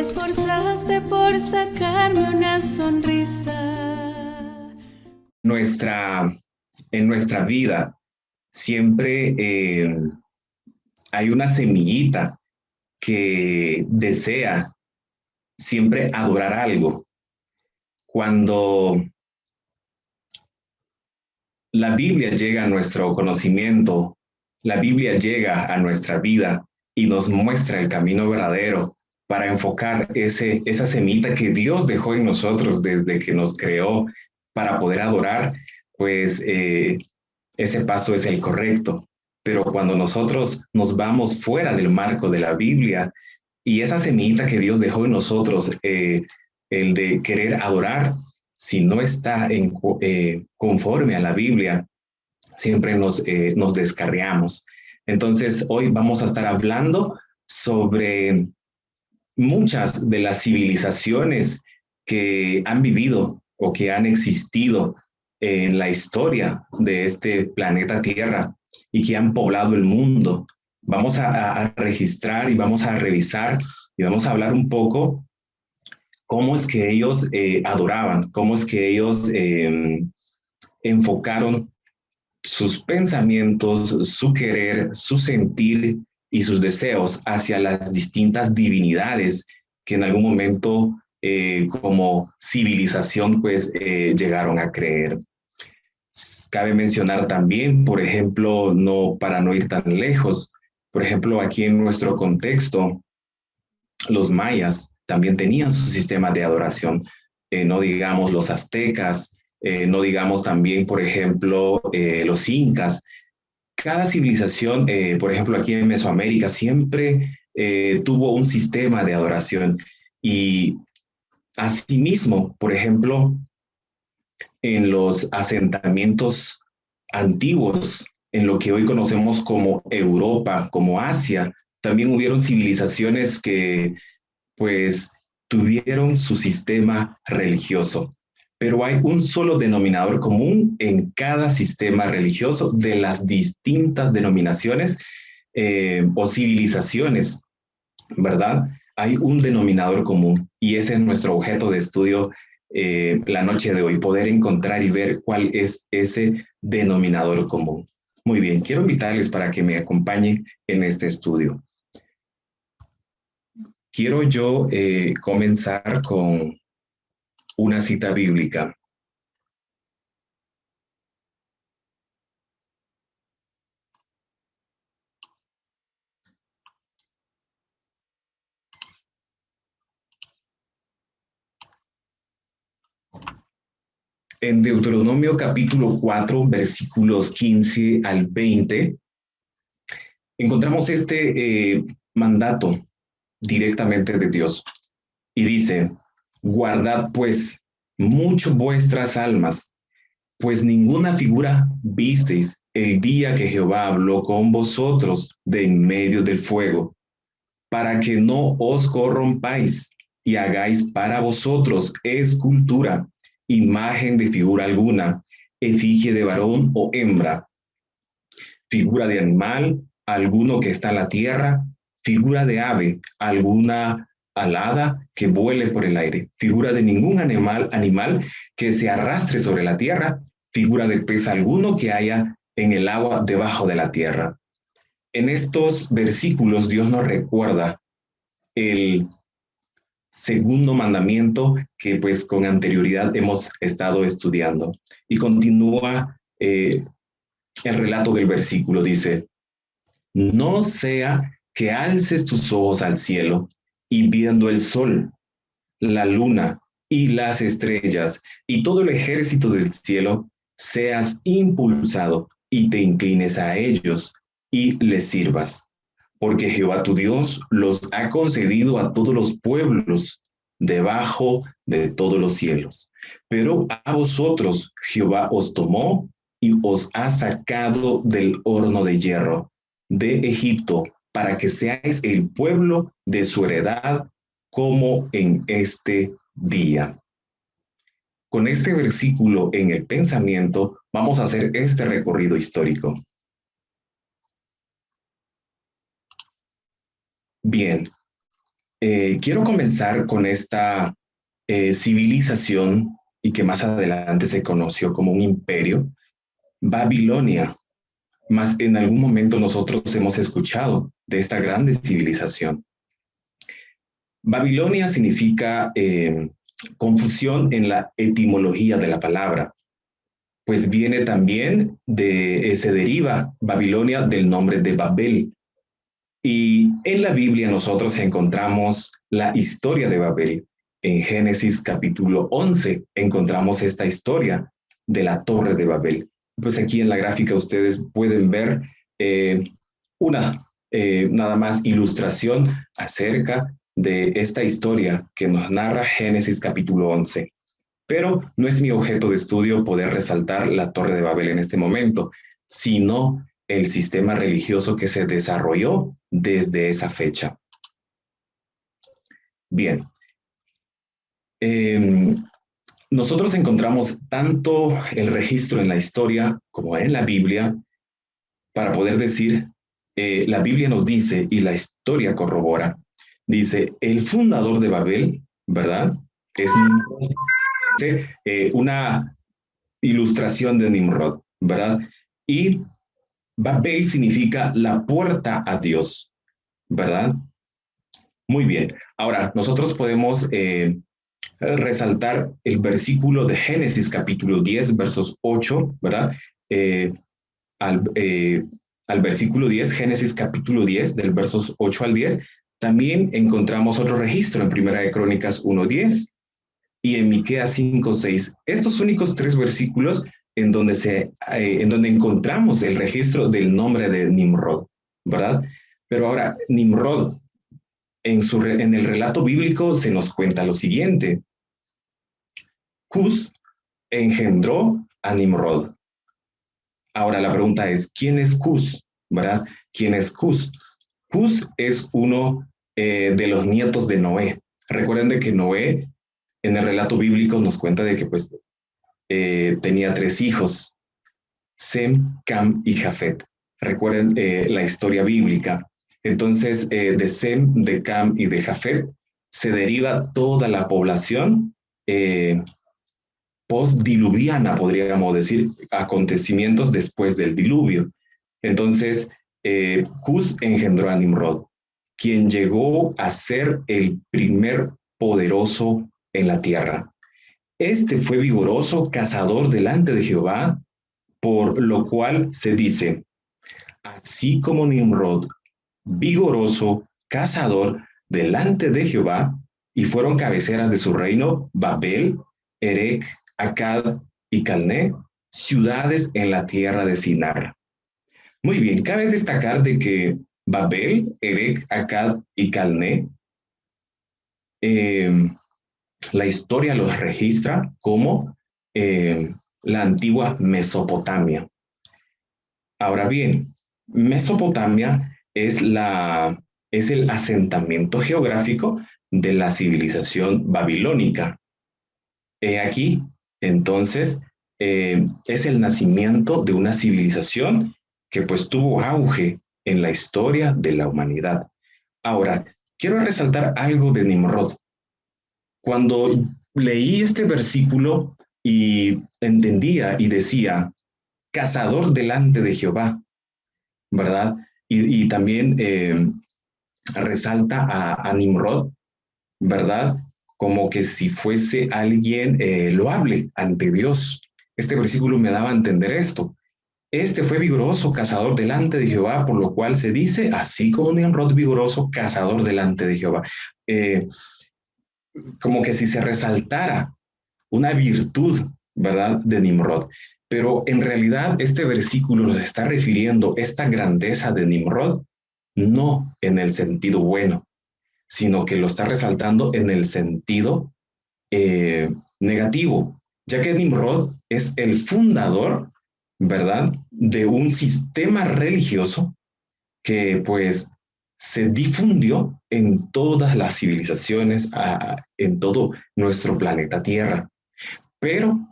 esforzaste por sacarme una sonrisa. En nuestra vida siempre hay una semillita que desea siempre adorar algo. Cuando la Biblia llega a nuestro conocimiento, la Biblia llega a nuestra vida y nos muestra el camino verdadero para enfocar esa semilla que Dios dejó en nosotros desde que nos creó para poder adorar, pues ese paso es el correcto. Pero cuando nosotros nos vamos fuera del marco de la Biblia y esa semillita que Dios dejó en nosotros, el de querer adorar, si no está conforme a la Biblia, siempre nos descarriamos. Entonces, hoy vamos a estar hablando sobre muchas de las civilizaciones que han vivido o que han existido en la historia de este planeta Tierra y que han poblado el mundo. Vamos a registrar y vamos a revisar y vamos a hablar un poco cómo es que ellos adoraban, cómo es que ellos enfocaron sus pensamientos, su querer, su sentir y sus deseos hacia las distintas divinidades que en algún momento como civilización pues llegaron a creer. Cabe mencionar también, por ejemplo, para no ir tan lejos, por ejemplo, aquí en nuestro contexto, los mayas también tenían su sistema de adoración, no digamos los aztecas, no digamos también, por ejemplo, los incas. Cada civilización, por ejemplo, aquí en Mesoamérica, siempre tuvo un sistema de adoración y asimismo, por ejemplo, en los asentamientos antiguos, en lo que hoy conocemos como Europa, como Asia, también hubieron civilizaciones que pues tuvieron su sistema religioso. Pero hay un solo denominador común en cada sistema religioso de las distintas denominaciones o civilizaciones, ¿verdad? Hay un denominador común y ese es nuestro objeto de estudio la noche de hoy, poder encontrar y ver cuál es ese denominador común. Muy bien, quiero invitarles para que me acompañen en este estudio. Quiero yo comenzar con una cita bíblica. En Deuteronomio capítulo 4, versículos 15 al 20, encontramos este mandato directamente de Dios. Y dice, guardad pues mucho vuestras almas, pues ninguna figura visteis el día que Jehová habló con vosotros de en medio del fuego, para que no os corrompáis y hagáis para vosotros escultura, imagen de figura alguna, efigie de varón o hembra, figura de animal, alguno que está en la tierra, figura de ave, alguna alada que vuele por el aire, figura de ningún animal que se arrastre sobre la tierra, figura de pez alguno que haya en el agua debajo de la tierra. En estos versículos Dios nos recuerda el segundo mandamiento que pues con anterioridad hemos estado estudiando. Y continúa el relato del versículo, dice, no sea que alces tus ojos al cielo y viendo el sol, la luna y las estrellas y todo el ejército del cielo, seas impulsado y te inclines a ellos y les sirvas. Porque Jehová tu Dios los ha concedido a todos los pueblos debajo de todos los cielos. Pero a vosotros Jehová os tomó y os ha sacado del horno de hierro de Egipto para que seáis el pueblo de su heredad como en este día. Con este versículo en el pensamiento vamos a hacer este recorrido histórico. Bien, Quiero comenzar con esta civilización y que más adelante se conoció como un imperio, Babilonia. Más en algún momento nosotros hemos escuchado de esta grande civilización. Babilonia significa confusión en la etimología de la palabra, pues viene también se deriva Babilonia del nombre de Babel. Y en la Biblia nosotros encontramos la historia de Babel. En Génesis capítulo 11 encontramos esta historia de la Torre de Babel. Pues aquí en la gráfica ustedes pueden ver nada más ilustración acerca de esta historia que nos narra Génesis capítulo 11. Pero no es mi objeto de estudio poder resaltar la Torre de Babel en este momento, sino el sistema religioso que se desarrolló desde esa fecha. Bien. Nosotros encontramos tanto el registro en la historia como en la Biblia para poder decir, la Biblia nos dice y la historia corrobora, dice, el fundador de Babel, ¿verdad? Es una ilustración de Nimrod, ¿verdad? Y Babel significa la puerta a Dios, ¿verdad? Muy bien. Ahora, nosotros podemos resaltar el versículo de Génesis capítulo 10, versos 8, ¿verdad? Al versículo 10, Génesis capítulo 10, del versos 8 al 10, también encontramos otro registro en Primera de Crónicas 1:10 y en Miqueas 5:6. Estos únicos tres versículos en donde encontramos el registro del nombre de Nimrod, ¿verdad? Pero ahora, Nimrod, en el relato bíblico se nos cuenta lo siguiente. Cus engendró a Nimrod. Ahora la pregunta es, ¿quién es Cus? ¿Verdad? ¿Quién es Cus? Cus es uno de los nietos de Noé. Recuerden de que Noé, en el relato bíblico, nos cuenta de que pues, tenía 3 hijos, Sem, Cam y Jafet. Recuerden la historia bíblica. Entonces, de Sem, de Cam y de Jafet se deriva toda la población postdiluviana, podríamos decir, acontecimientos después del diluvio. Entonces, Cus engendró a Nimrod, quien llegó a ser el primer poderoso en la tierra. Este fue vigoroso cazador delante de Jehová, por lo cual se dice, así como Nimrod, vigoroso cazador delante de Jehová, y fueron cabeceras de su reino Babel, Erec, Accad y Calné, ciudades en la tierra de Sinar. Muy bien, cabe destacar de que Babel, Erec, Accad y Calné, la historia los registra como la antigua Mesopotamia. Ahora bien, Mesopotamia es el asentamiento geográfico de la civilización babilónica. Aquí, entonces, es el nacimiento de una civilización que pues tuvo auge en la historia de la humanidad. Ahora, quiero resaltar algo de Nimrod. Cuando leí este versículo y entendía y decía, cazador delante de Jehová, ¿verdad? Y también resalta a Nimrod, ¿verdad? Como que si fuese alguien loable ante Dios. Este versículo me daba a entender esto. Este fue vigoroso cazador delante de Jehová, por lo cual se dice, así como Nimrod vigoroso cazador delante de Jehová. Como que si se resaltara una virtud, ¿verdad?, de Nimrod. Pero en realidad este versículo nos está refiriendo esta grandeza de Nimrod, no en el sentido bueno, sino que lo está resaltando en el sentido negativo, ya que Nimrod es el fundador, ¿verdad?, de un sistema religioso que pues se difundió en todas las civilizaciones, en todo nuestro planeta Tierra, pero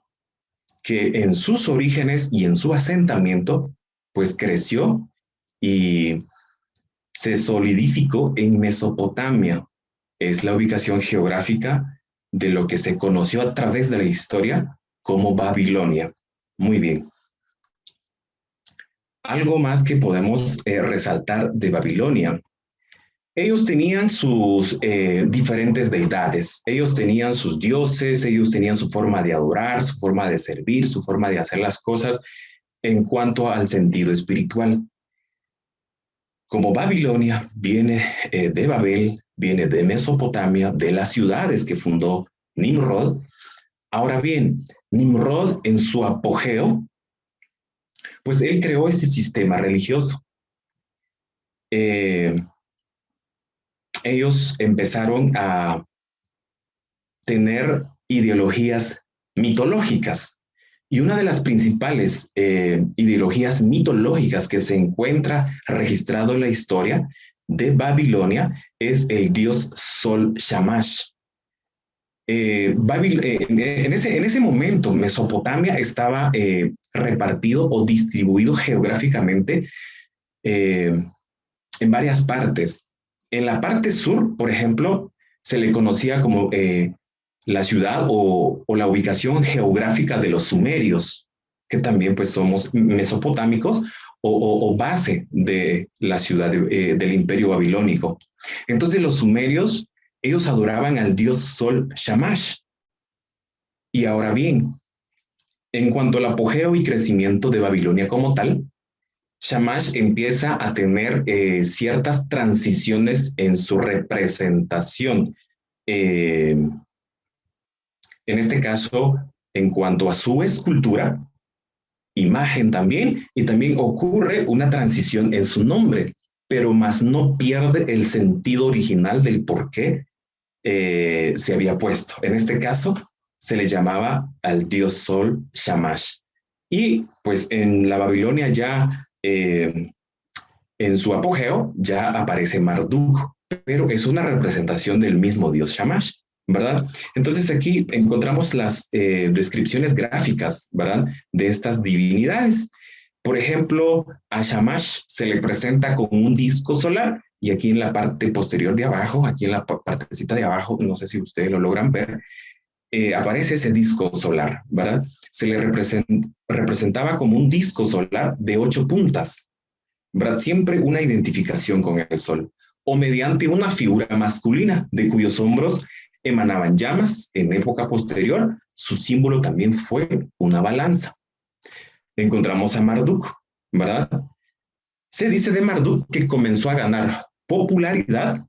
que en sus orígenes y en su asentamiento, pues creció y se solidificó en Mesopotamia. es la ubicación geográfica de lo que se conoció a través de la historia como Babilonia. Muy bien. Algo más que podemos resaltar de Babilonia. Ellos tenían sus diferentes deidades, ellos tenían sus dioses, ellos tenían su forma de adorar, su forma de servir, su forma de hacer las cosas en cuanto al sentido espiritual. Como Babilonia viene de Babel, viene de Mesopotamia, de las ciudades que fundó Nimrod. Ahora bien, Nimrod en su apogeo, pues él creó este sistema religioso. Ellos empezaron a tener ideologías mitológicas. Y una de las principales ideologías mitológicas que se encuentra registrado en la historia de Babilonia es el dios Sol Shamash. En ese momento, Mesopotamia estaba repartido o distribuido geográficamente en varias partes. En la parte sur, por ejemplo, se le conocía como la ciudad o la ubicación geográfica de los sumerios, que también pues somos mesopotámicos o base de la ciudad del imperio babilónico. Entonces los sumerios, ellos adoraban al dios Sol Shamash. Y ahora bien, en cuanto al apogeo y crecimiento de Babilonia como tal, Shamash empieza a tener ciertas transiciones en su representación. En este caso, en cuanto a su escultura, imagen también, y también ocurre una transición en su nombre, pero más no pierde el sentido original del por qué se había puesto. En este caso, se le llamaba al dios Sol Shamash. Y pues en la Babilonia ya en su apogeo ya aparece Marduk, pero es una representación del mismo dios Shamash, ¿verdad? Entonces aquí encontramos las descripciones gráficas, ¿verdad? De estas divinidades. Por ejemplo, a Shamash se le presenta con un disco solar y aquí en la parte posterior de abajo, aquí en la partecita de abajo, no sé si ustedes lo logran ver, aparece ese disco solar, ¿verdad? Se le representaba como un disco solar de 8 puntas, ¿verdad? Siempre una identificación con el sol, o mediante una figura masculina de cuyos hombros emanaban llamas. En época posterior, su símbolo también fue una balanza. Encontramos a Marduk, ¿verdad? Se dice de Marduk que comenzó a ganar popularidad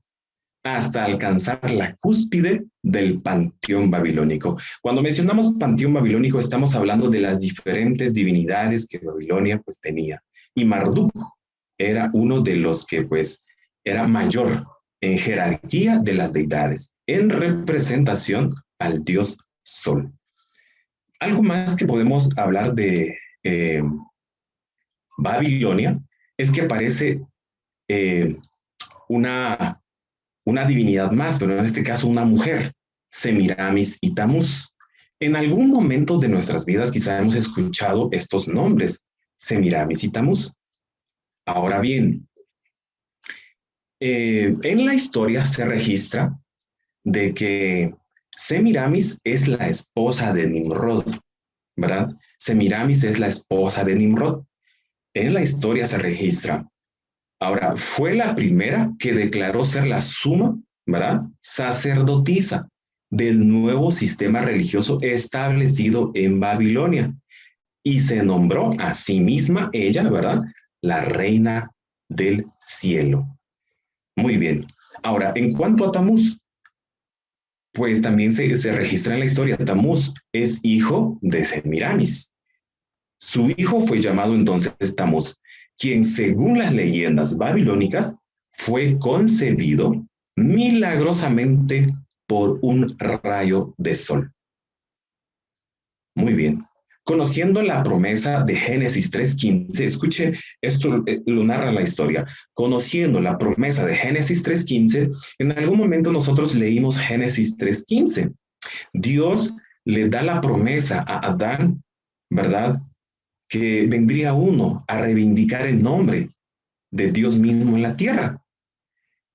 hasta alcanzar la cúspide del panteón babilónico. Cuando mencionamos panteón babilónico, estamos hablando de las diferentes divinidades que Babilonia pues tenía. Y Marduk era uno de los que pues era mayor en jerarquía de las deidades, en representación al dios Sol. Algo más que podemos hablar de Babilonia es que aparece una divinidad más, pero en este caso una mujer, Semiramis y Tamuz. En algún momento de nuestras vidas quizá hemos escuchado estos nombres, Semiramis y Tamuz. Ahora bien, en la historia se registra de que Semiramis es la esposa de Nimrod, ¿verdad? Semiramis es la esposa de Nimrod. En la historia se registra. Ahora, fue la primera que declaró ser la suma, ¿verdad? Sacerdotisa del nuevo sistema religioso establecido en Babilonia. Y se nombró a sí misma ella, ¿verdad? La reina del cielo. Muy bien. Ahora, en cuanto a Tamuz, pues también se registra en la historia, Tamuz es hijo de Semiramis. Su hijo fue llamado entonces Tamuz, quien según las leyendas babilónicas fue concebido milagrosamente por un rayo de sol. Muy bien. Conociendo la promesa de Génesis 3:15, escuche, esto lo narra la historia. Conociendo la promesa de Génesis 3:15, en algún momento nosotros leímos Génesis 3:15. Dios le da la promesa a Adán, ¿verdad? Que vendría uno a reivindicar el nombre de Dios mismo en la tierra.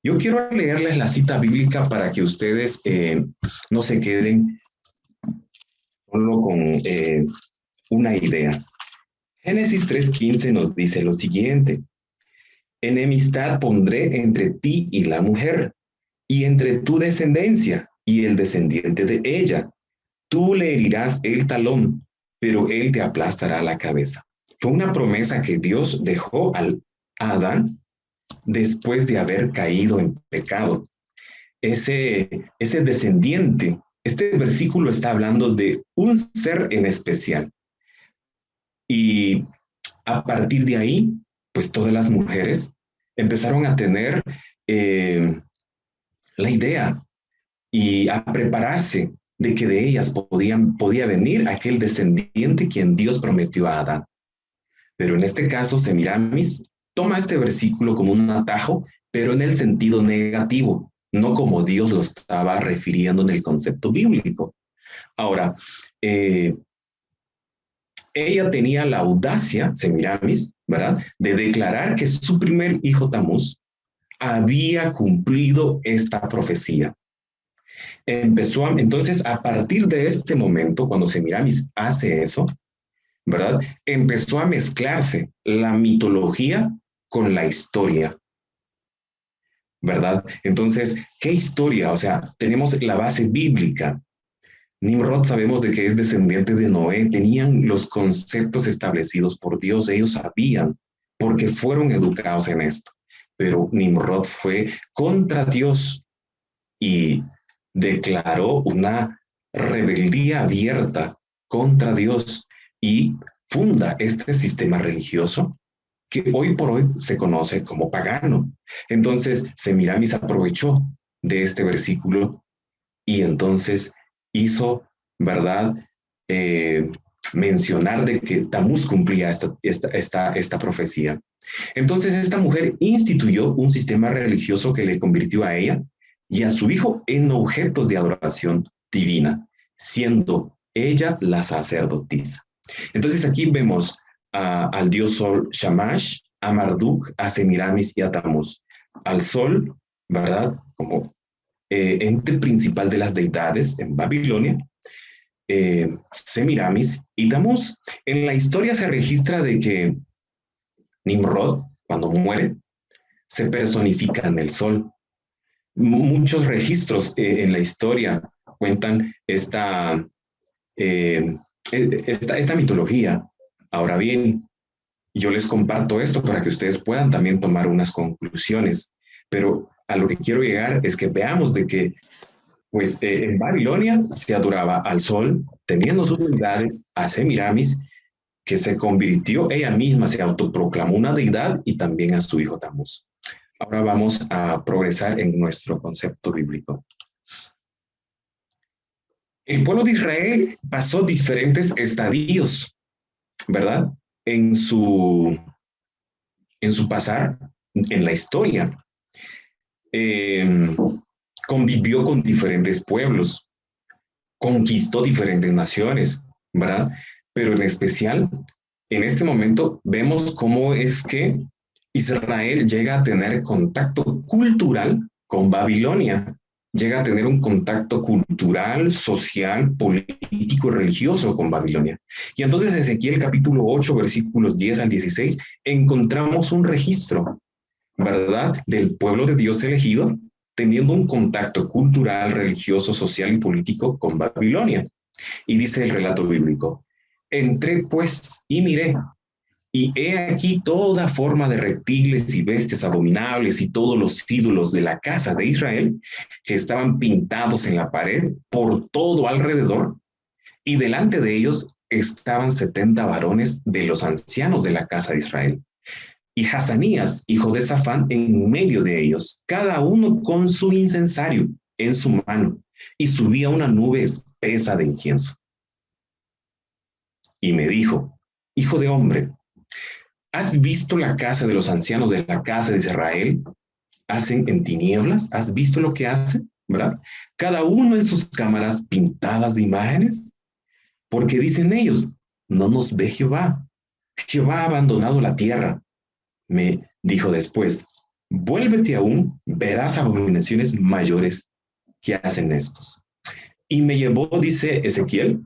Yo quiero leerles la cita bíblica para que ustedes no se queden solo con una idea. Génesis 3:15 nos dice lo siguiente: enemistad pondré entre ti y la mujer, y entre tu descendencia y el descendiente de ella. Tú le herirás el talón, pero él te aplastará la cabeza. Fue una promesa que Dios dejó a Adán después de haber caído en pecado. Ese descendiente, este versículo está hablando de un ser en especial. Y a partir de ahí, pues todas las mujeres empezaron a tener la idea y a prepararse de que de ellas podía venir aquel descendiente quien Dios prometió a Adán. Pero en este caso, Semiramis toma este versículo como un atajo, pero en el sentido negativo, no como Dios lo estaba refiriendo en el concepto bíblico. Ahora, ella tenía la audacia, Semiramis, ¿verdad?, de declarar que su primer hijo Tamuz había cumplido esta profecía. Entonces, a partir de este momento, cuando Semiramis hace eso, ¿verdad?, empezó a mezclarse la mitología con la historia, ¿verdad? Entonces, ¿qué historia? O sea, tenemos la base bíblica. Nimrod sabemos de que es descendiente de Noé, tenían los conceptos establecidos por Dios, ellos sabían, porque fueron educados en esto. Pero Nimrod fue contra Dios y declaró una rebeldía abierta contra Dios y funda este sistema religioso que hoy por hoy se conoce como pagano. Entonces, Semiramis aprovechó de este versículo y entonces hizo, ¿verdad?, mencionar de que Tamuz cumplía esta profecía. Entonces, esta mujer instituyó un sistema religioso que le convirtió a ella y a su hijo en objetos de adoración divina, siendo ella la sacerdotisa. Entonces, aquí vemos al dios Sol Shamash, a Marduk, a Semiramis y a Tamuz. Al Sol, ¿verdad?, como ente principal de las deidades en Babilonia, Semiramis y Tamuz. En la historia se registra de que Nimrod, cuando muere, se personifica en el sol. Muchos registros en la historia cuentan esta mitología. Ahora bien, yo les comparto esto para que ustedes puedan también tomar unas conclusiones, pero a lo que quiero llegar es que veamos de que pues en Babilonia se adoraba al sol, teniendo sus deidades, a Semiramis, que se convirtió, ella misma se autoproclamó una deidad, y también a su hijo Tamuz. Ahora vamos a progresar en nuestro concepto bíblico. El pueblo de Israel pasó diferentes estadios, ¿verdad?, en su pasar en la historia. Convivió con diferentes pueblos, conquistó diferentes naciones, ¿verdad? Pero en especial, en este momento, vemos cómo es que Israel llega a tener contacto cultural con Babilonia, llega a tener un contacto cultural, social, político, religioso con Babilonia. Y entonces en Ezequiel capítulo 8, versículos 10 al 16, encontramos un registro, ¿verdad?, del pueblo de Dios elegido, teniendo un contacto cultural, religioso, social y político con Babilonia. Y dice el relato bíblico: entré pues y miré, y he aquí toda forma de reptiles y bestias abominables y todos los ídolos de la casa de Israel que estaban pintados en la pared por todo alrededor, y delante de ellos estaban 70 varones de los ancianos de la casa de Israel. Y Hazanías, hijo de Safán, en medio de ellos, cada uno con su incensario en su mano, y subía una nube espesa de incienso. Y me dijo: hijo de hombre, ¿has visto la casa de los ancianos de la casa de Israel? Hacen en tinieblas, ¿has visto lo que hacen? ¿Verdad? Cada uno en sus cámaras pintadas de imágenes, porque dicen ellos: no nos ve Jehová. Jehová ha abandonado la tierra. Me dijo después: vuélvete aún, verás abominaciones mayores que hacen estos. Y me llevó, dice Ezequiel,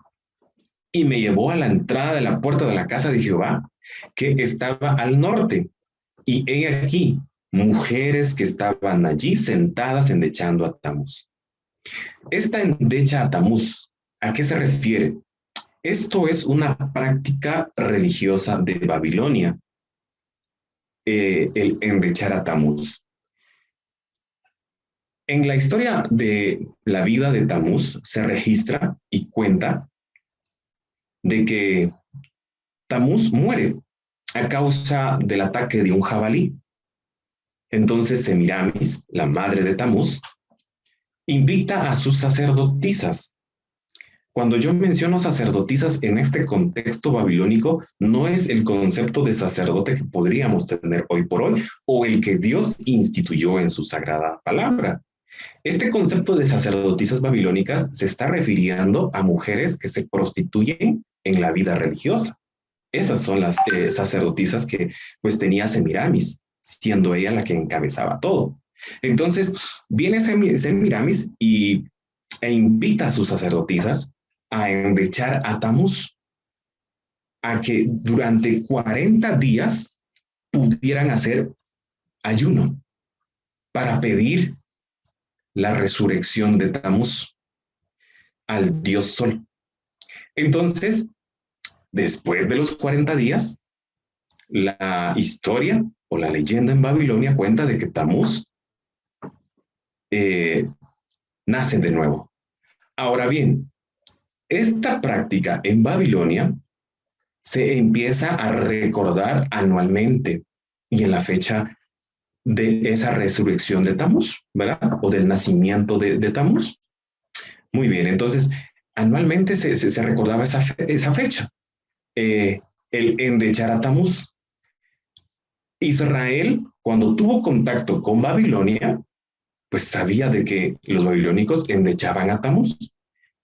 y me llevó a la entrada de la puerta de la casa de Jehová, que estaba al norte. Y he aquí, mujeres que estaban allí sentadas endechando a Tamuz. Esta endecha a Tamuz, ¿a qué se refiere? Esto es una práctica religiosa de Babilonia, el endechar a Tamuz. En la historia de la vida de Tamuz se registra y cuenta de que Tamuz muere a causa del ataque de un jabalí. Entonces Semiramis, la madre de Tamuz, invita a sus sacerdotisas. Cuando yo menciono sacerdotisas en este contexto babilónico, no es el concepto de sacerdote que podríamos tener hoy por hoy o el que Dios instituyó en su sagrada palabra. Este concepto de sacerdotisas babilónicas se está refiriendo a mujeres que se prostituyen en la vida religiosa. Esas son las sacerdotisas que pues tenía Semiramis, siendo ella la que encabezaba todo. Entonces viene Semiramis e invita a sus sacerdotisas a endechar a Tamuz, a que durante 40 días pudieran hacer ayuno para pedir la resurrección de Tamuz al dios Sol. Entonces, después de los 40 días, la historia o la leyenda en Babilonia cuenta de que Tamuz nace de nuevo. Ahora bien, esta práctica en Babilonia se empieza a recordar anualmente y en la fecha de esa resurrección de Tamuz, ¿verdad? O del nacimiento de Tamuz. Muy bien, entonces anualmente se recordaba esa fecha, el endechar a Tamuz. Israel, cuando tuvo contacto con Babilonia, pues sabía de que los babilónicos endechaban a Tamuz.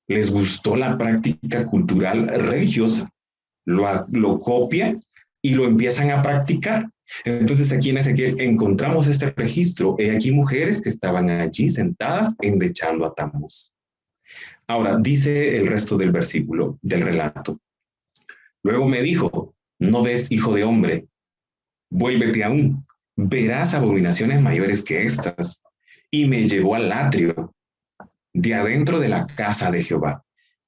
Les gustó la práctica cultural religiosa, lo copian y lo empiezan a practicar. Entonces aquí en Ezequiel encontramos este registro. He aquí mujeres que estaban allí sentadas endechando a Tamuz. Ahora, dice el resto del versículo, del relato. Luego me dijo, ¿no ves, hijo de hombre? Vuélvete aún, verás abominaciones mayores que estas. Y me llevó al atrio de adentro de la casa de Jehová.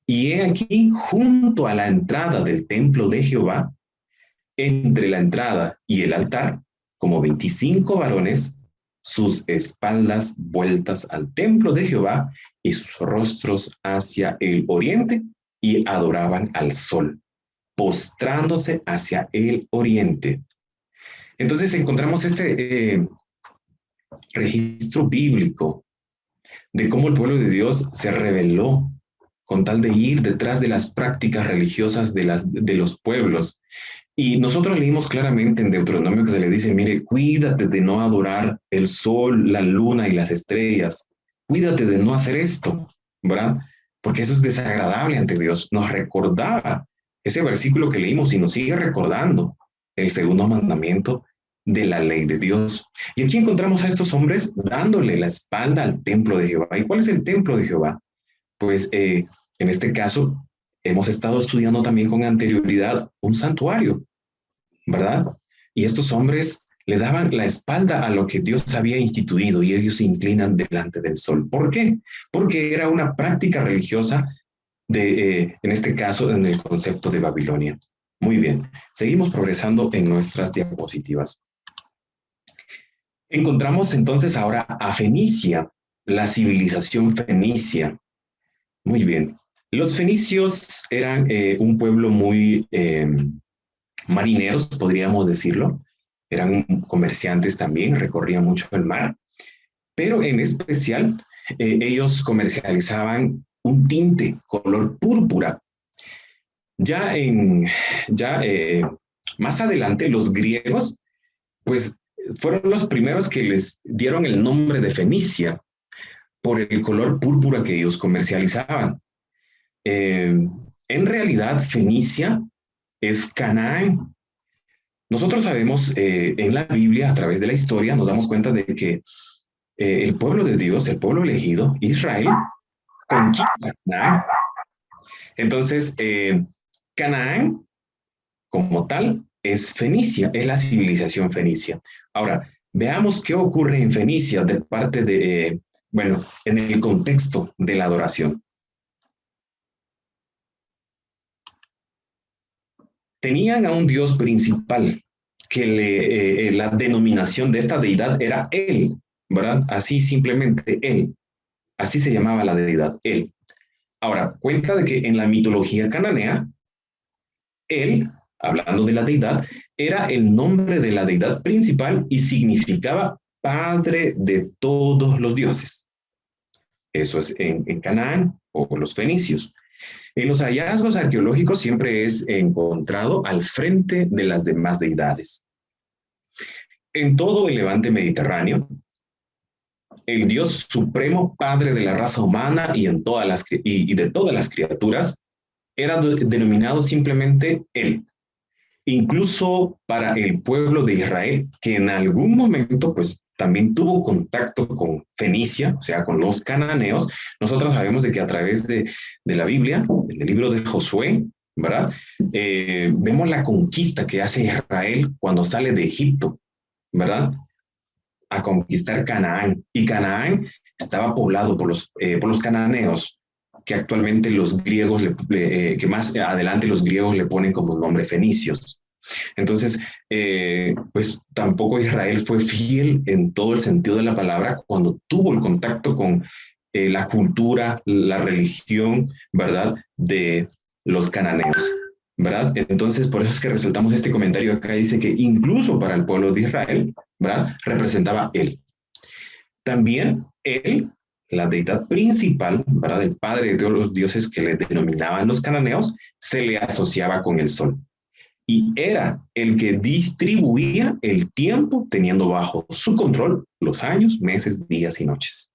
Y he aquí, junto a la entrada del templo de Jehová, entre la entrada y el altar, como 25 varones, sus espaldas vueltas al templo de Jehová y sus rostros hacia el oriente, y adoraban al sol, postrándose hacia el oriente. Entonces encontramos este registro bíblico de cómo el pueblo de Dios se rebeló con tal de ir detrás de las prácticas religiosas de los pueblos. Y nosotros leímos claramente en Deuteronomio que se le dice, mire, cuídate de no adorar el sol, la luna y las estrellas. Cuídate de no hacer esto, ¿verdad? Porque eso es desagradable ante Dios. Nos recordaba ese versículo que leímos y nos sigue recordando el segundo mandamiento de la ley de Dios. Y aquí encontramos a estos hombres dándole la espalda al templo de Jehová. ¿Y cuál es el templo de Jehová? Pues en este caso hemos estado estudiando también con anterioridad un santuario, ¿verdad? Y estos hombres le daban la espalda a lo que Dios había instituido y ellos se inclinan delante del sol. ¿Por qué? Porque era una práctica religiosa en este caso, en el concepto de Babilonia. Muy bien, seguimos progresando en nuestras diapositivas. Encontramos entonces ahora a Fenicia, la civilización fenicia. Muy bien, los fenicios eran un pueblo muy marineros, podríamos decirlo. Eran comerciantes también, recorrían mucho el mar, pero en especial ellos comercializaban un tinte color púrpura. Más adelante los griegos, pues fueron los primeros que les dieron el nombre de Fenicia por el color púrpura que ellos comercializaban. En realidad, Fenicia es Canaán. Nosotros sabemos en la Biblia, a través de la historia, nos damos cuenta de que el pueblo de Dios, el pueblo elegido, Israel, conquista Canaán. Entonces, Canaán, como tal, es Fenicia, es la civilización fenicia. Ahora, veamos qué ocurre en Fenicia de parte de, bueno, en el contexto de la adoración. Tenían a un dios principal que la denominación de esta deidad era él, ¿verdad? Así simplemente él. Así se llamaba la deidad, él. Ahora, cuenta de que en la mitología cananea, él, hablando de la deidad, era el nombre de la deidad principal y significaba padre de todos los dioses. Eso es en Canaán o los fenicios. En los hallazgos arqueológicos siempre es encontrado al frente de las demás deidades. En todo el levante mediterráneo, el Dios supremo, padre de la raza humana y de todas las criaturas, era denominado simplemente él. Incluso para el pueblo de Israel, que en algún momento pues también tuvo contacto con Fenicia, o sea, con los cananeos. Nosotros sabemos de que a través de la Biblia, en el libro de Josué, ¿verdad? Vemos la conquista que hace Israel cuando sale de Egipto, ¿verdad? A conquistar Canaán. Y Canaán estaba poblado por los cananeos, que actualmente los griegos, que más adelante los griegos le ponen como nombre fenicios. Entonces, pues tampoco Israel fue fiel en todo el sentido de la palabra cuando tuvo el contacto con la cultura, la religión, ¿verdad? De los cananeos, ¿verdad? Entonces, por eso es que resaltamos este comentario acá, dice que incluso para el pueblo de Israel, ¿verdad? Representaba él. También él, la deidad principal, ¿verdad? El padre de todos los dioses que le denominaban los cananeos, se le asociaba con el sol. Y era el que distribuía el tiempo teniendo bajo su control los años, meses, días y noches.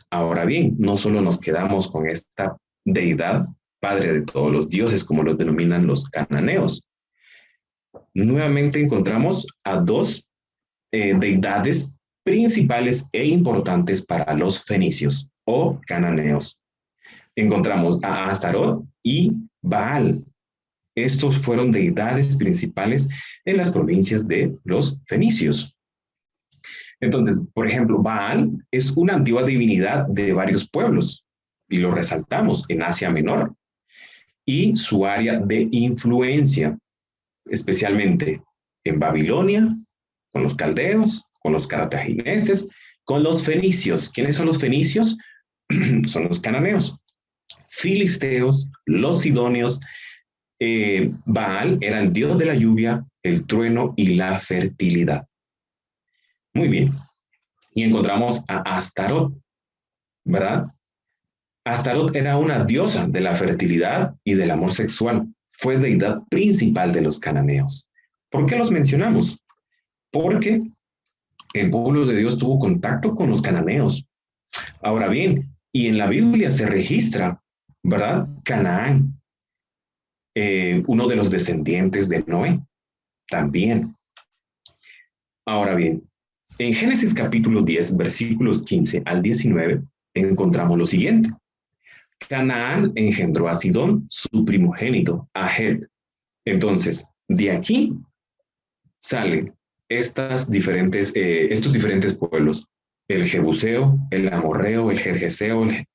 Ahora bien, no solo nos quedamos con esta deidad, padre de todos los dioses, como lo denominan los cananeos. Nuevamente encontramos a dos deidades principales e importantes para los fenicios o cananeos. Encontramos a Astarot y Baal. Estos fueron deidades principales en las provincias de los fenicios. Entonces, por ejemplo, Baal es una antigua divinidad de varios pueblos y lo resaltamos en Asia Menor y su área de influencia, especialmente en Babilonia, con los caldeos, con los cartagineses, con los fenicios. ¿Quiénes son los fenicios? Son los cananeos, filisteos, los sidonios. Baal era el dios de la lluvia, el trueno y la fertilidad. Muy bien. Y encontramos a Astarot, ¿verdad? Astarot era una diosa de la fertilidad y del amor sexual. Fue deidad principal de los cananeos. ¿Por qué los mencionamos? Porque el pueblo de Dios tuvo contacto con los cananeos. Ahora bien, y en la Biblia se registra, ¿verdad? Canaán, uno de los descendientes de Noé, también. Ahora bien, en Génesis capítulo 10, versículos 15 al 19, encontramos lo siguiente. Canaán engendró a Sidón, su primogénito, a Het. Entonces, de aquí salen estos diferentes pueblos: el Jebuseo, el Amorreo, el Gergeseo, el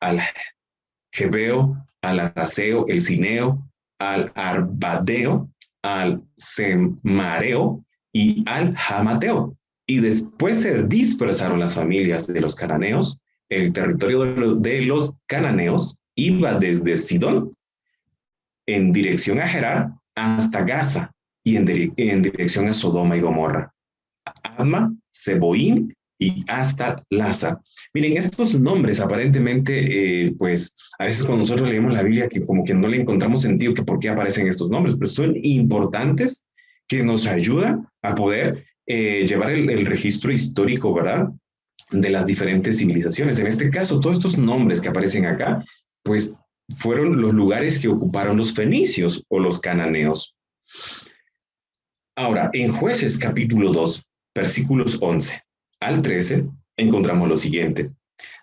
Jebeo, al Araceo, el Cineo, al Arbadeo, al Semareo y al Hamateo. Y después se dispersaron las familias de los cananeos. El territorio de los cananeos iba desde Sidón en dirección a Gerar hasta Gaza y en dirección a Sodoma y Gomorra, Adma, Zeboim y hasta Laza. Miren, estos nombres aparentemente, pues a veces cuando nosotros leemos la Biblia, que como que no le encontramos sentido que por qué aparecen estos nombres, pero son importantes, que nos ayudan a poder llevar el registro histórico, ¿verdad?, de las diferentes civilizaciones. En este caso, todos estos nombres que aparecen acá, pues fueron los lugares que ocuparon los fenicios o los cananeos. Ahora, en Jueces capítulo 2, versículos 11 al 13, encontramos lo siguiente.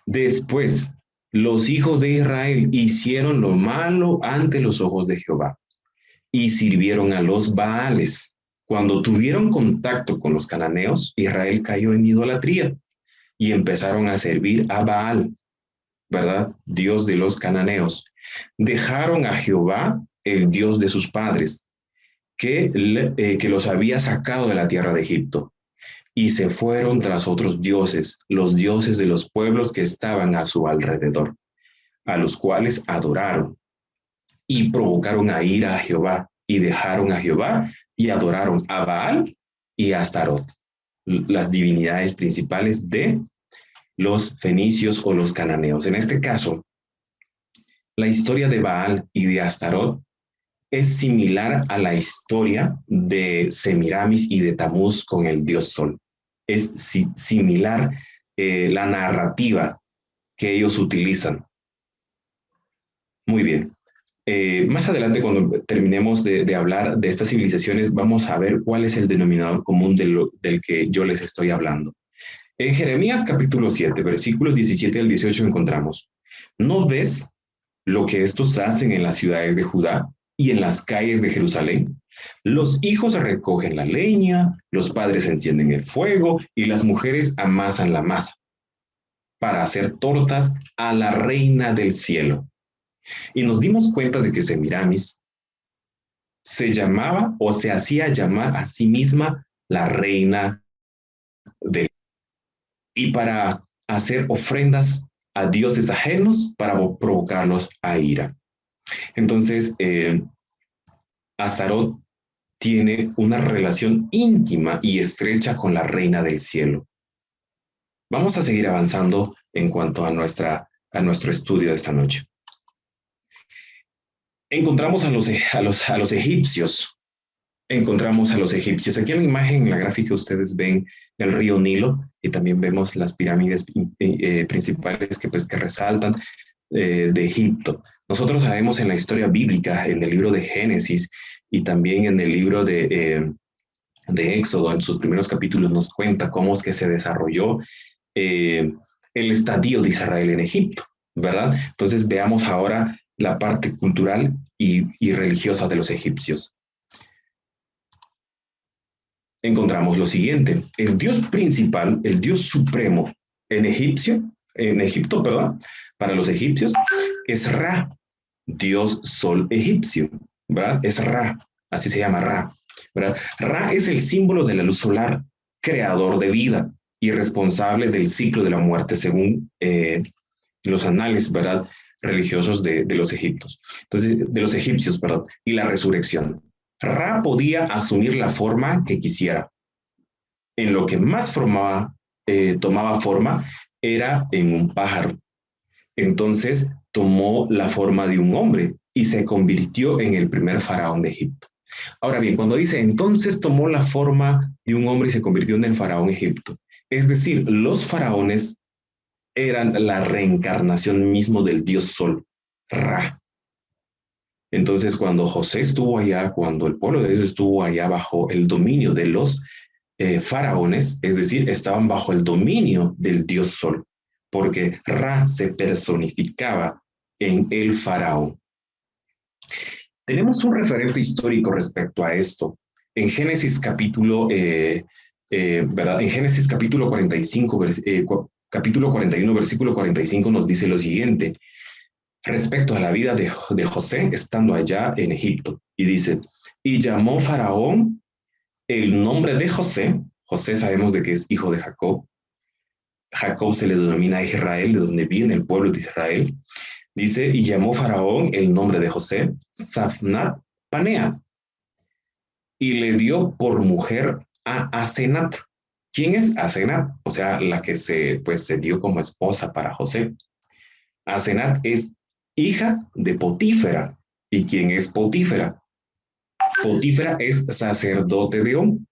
Después, los hijos de Israel hicieron lo malo ante los ojos de Jehová y sirvieron a los Baales. Cuando tuvieron contacto con los cananeos, Israel cayó en idolatría y empezaron a servir a Baal, ¿verdad? Dios de los cananeos. Dejaron a Jehová, el Dios de sus padres, que los había sacado de la tierra de Egipto, y se fueron tras otros dioses, los dioses de los pueblos que estaban a su alrededor, a los cuales adoraron, y provocaron a ira a Jehová, y dejaron a Jehová, y adoraron a Baal y a Astarot, las divinidades principales de los fenicios o los cananeos. En este caso, la historia de Baal y de Astarot es similar a la historia de Semiramis y de Tamuz con el dios Sol. Es similar la narrativa que ellos utilizan. Muy bien. Más adelante, cuando terminemos de hablar de estas civilizaciones, vamos a ver cuál es el denominador común del que yo les estoy hablando. En Jeremías capítulo 7, versículos 17 al 18 encontramos: ¿No ves lo que estos hacen en las ciudades de Judá y en las calles de Jerusalén? Los hijos recogen la leña, los padres encienden el fuego y las mujeres amasan la masa para hacer tortas a la reina del cielo. Y nos dimos cuenta de que Semiramis se llamaba o se hacía llamar a sí misma la reina del cielo. Y para hacer ofrendas a dioses ajenos para provocarlos a ira. Entonces, Astarot tiene una relación íntima y estrecha con la reina del cielo. Vamos a seguir avanzando en cuanto a nuestro estudio de esta noche. Encontramos a los egipcios. Encontramos a los egipcios. Aquí en la imagen, en la gráfica, ustedes ven el río Nilo y también vemos las pirámides principales que resaltan de Egipto. Nosotros sabemos en la historia bíblica, en el libro de Génesis y también en el libro de Éxodo, en sus primeros capítulos nos cuenta cómo es que se desarrolló el estadio de Israel en Egipto, ¿verdad? Entonces veamos ahora la parte cultural y religiosa de los egipcios. Encontramos lo siguiente: el dios principal, el dios supremo en Egipto, para los egipcios, es Ra, dios sol egipcio, ¿verdad? Es Ra, así se llama Ra, ¿verdad? Ra es el símbolo de la luz solar, creador de vida y responsable del ciclo de la muerte, según los anales, ¿verdad?, religiosos de los egipcios. Entonces, de los egipcios, perdón, y la resurrección. Ra podía asumir la forma que quisiera. En lo que más tomaba forma era en un pájaro. Entonces tomó la forma de un hombre y se convirtió en el primer faraón de Egipto. Ahora bien, cuando dice entonces tomó la forma de un hombre y se convirtió en el faraón de Egipto, es decir, los faraones eran la reencarnación mismo del dios Sol, Ra. Entonces, cuando José estuvo allá, cuando el pueblo de Dios estuvo allá bajo el dominio de los faraones, es decir, estaban bajo el dominio del dios Sol, porque Ra se personificaba en el faraón. Tenemos un referente histórico respecto a esto. En Génesis capítulo, ¿verdad? En Génesis capítulo 45, capítulo 41, versículo 45 nos dice lo siguiente respecto a la vida de José estando allá en Egipto. Y dice, y llamó Faraón el nombre de José. José sabemos de que es hijo de Jacob. Jacob se le denomina Israel, de donde viene el pueblo de Israel. Dice, y llamó Faraón el nombre de José, Safnat Panea, y le dio por mujer a Asenat. ¿Quién es Asenat? O sea, la que se dio como esposa para José. Asenat es hija de Potífera. ¿Y quién es Potífera? Potífera es sacerdote de On.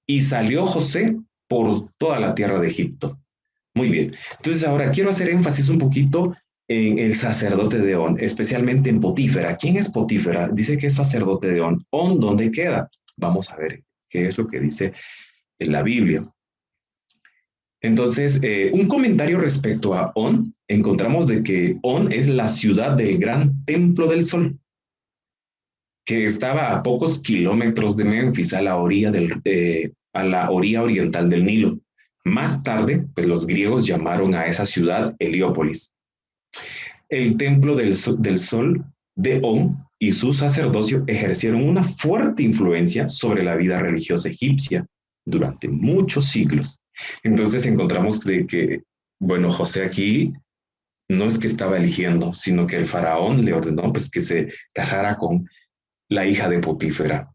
Y salió José por toda la tierra de Egipto. Muy bien. Entonces ahora quiero hacer énfasis un poquito en el sacerdote de On, especialmente en Potífera. ¿Quién es Potífera? Dice que es sacerdote de On. ¿On dónde queda? Vamos a ver que es lo que dice en la Biblia. Entonces, un comentario respecto a On, encontramos de que On es la ciudad del gran templo del sol, que estaba a pocos kilómetros de Memphis, a la orilla oriental del Nilo. Más tarde, pues los griegos llamaron a esa ciudad Heliópolis. El templo del sol de On y su sacerdocio ejercieron una fuerte influencia sobre la vida religiosa egipcia durante muchos siglos. Entonces encontramos de que, bueno, José aquí no es que estaba eligiendo, sino que el faraón le ordenó pues que se casara con la hija de Potífera.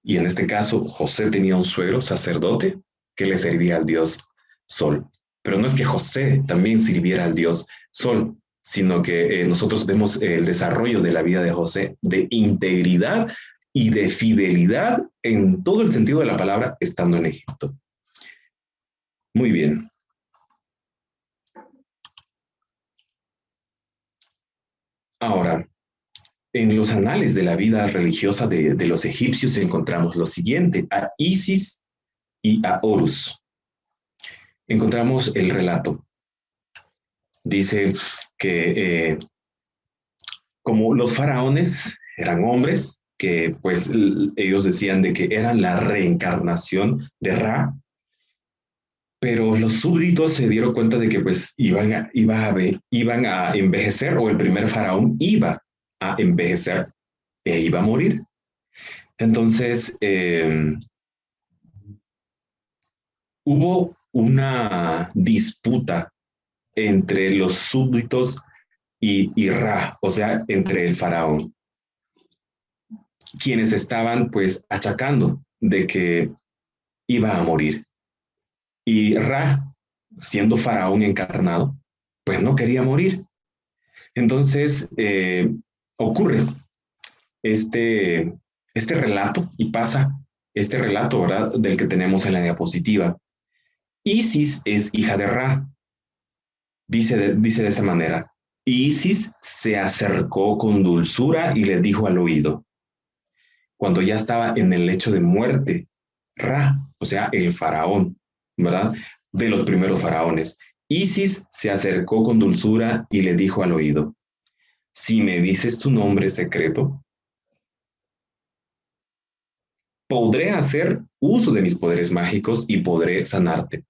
Y en este caso, José tenía un suegro sacerdote que le servía al dios Sol. Pero no es que José también sirviera al dios Sol, sino que nosotros vemos el desarrollo de la vida de José de integridad y de fidelidad en todo el sentido de la palabra estando en Egipto. Muy bien. Ahora, en los anales de la vida religiosa de los egipcios encontramos lo siguiente: a Isis y a Horus. Encontramos el relato. Dice que como los faraones eran hombres, que pues ellos decían de que eran la reencarnación de Ra, pero los súbditos se dieron cuenta de que pues iban a envejecer, o el primer faraón iba a envejecer e iba a morir. Entonces, hubo una disputa entre los súbditos y Ra, o sea, entre el faraón, quienes estaban pues achacando de que iba a morir. Y Ra, siendo faraón encarnado, pues no quería morir. Entonces ocurre este relato, y pasa este relato, ¿verdad?, del que tenemos en la diapositiva. Isis es hija de Ra. Dice de esa manera: Isis se acercó con dulzura y le dijo al oído, cuando ya estaba en el lecho de muerte, Ra, o sea, el faraón, ¿verdad?, de los primeros faraones. Isis se acercó con dulzura y le dijo al oído: si me dices tu nombre secreto, podré hacer uso de mis poderes mágicos y podré sanarte.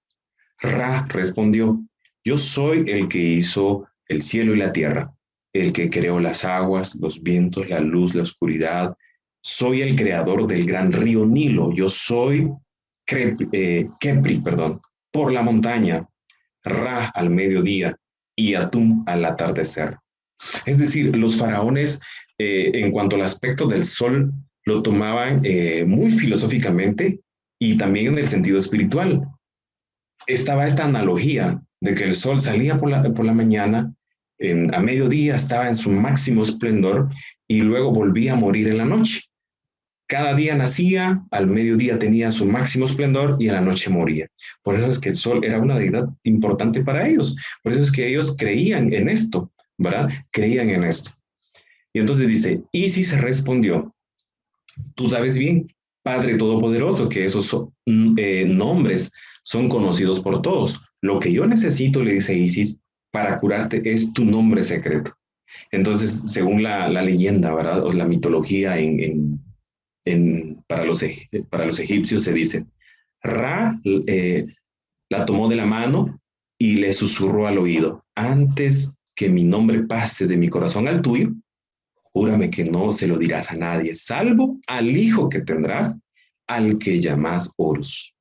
Ra respondió: yo soy el que hizo el cielo y la tierra, el que creó las aguas, los vientos, la luz, la oscuridad. Soy el creador del gran río Nilo. Yo soy Kepri, por la montaña, Ra al mediodía y Atum al atardecer. Es decir, los faraones, en cuanto al aspecto del sol, lo tomaban muy filosóficamente y también en el sentido espiritual. Estaba esta analogía de que el sol salía por la mañana, a mediodía estaba en su máximo esplendor y luego volvía a morir en la noche. Cada día nacía, al mediodía tenía su máximo esplendor y a la noche moría. Por eso es que el sol era una deidad importante para ellos. Por eso es que ellos creían en esto, ¿verdad? Creían en esto. Y entonces dice: Isis respondió: tú sabes bien, Padre Todopoderoso, que esos nombres son conocidos por todos. Lo que yo necesito, le dice Isis, para curarte es tu nombre secreto. Entonces, según la leyenda, ¿verdad?, o la mitología para los egipcios se dice: Ra la tomó de la mano y le susurró al oído: antes que mi nombre pase de mi corazón al tuyo, júrame que no se lo dirás a nadie, salvo al hijo que tendrás, al que llamarás Horus.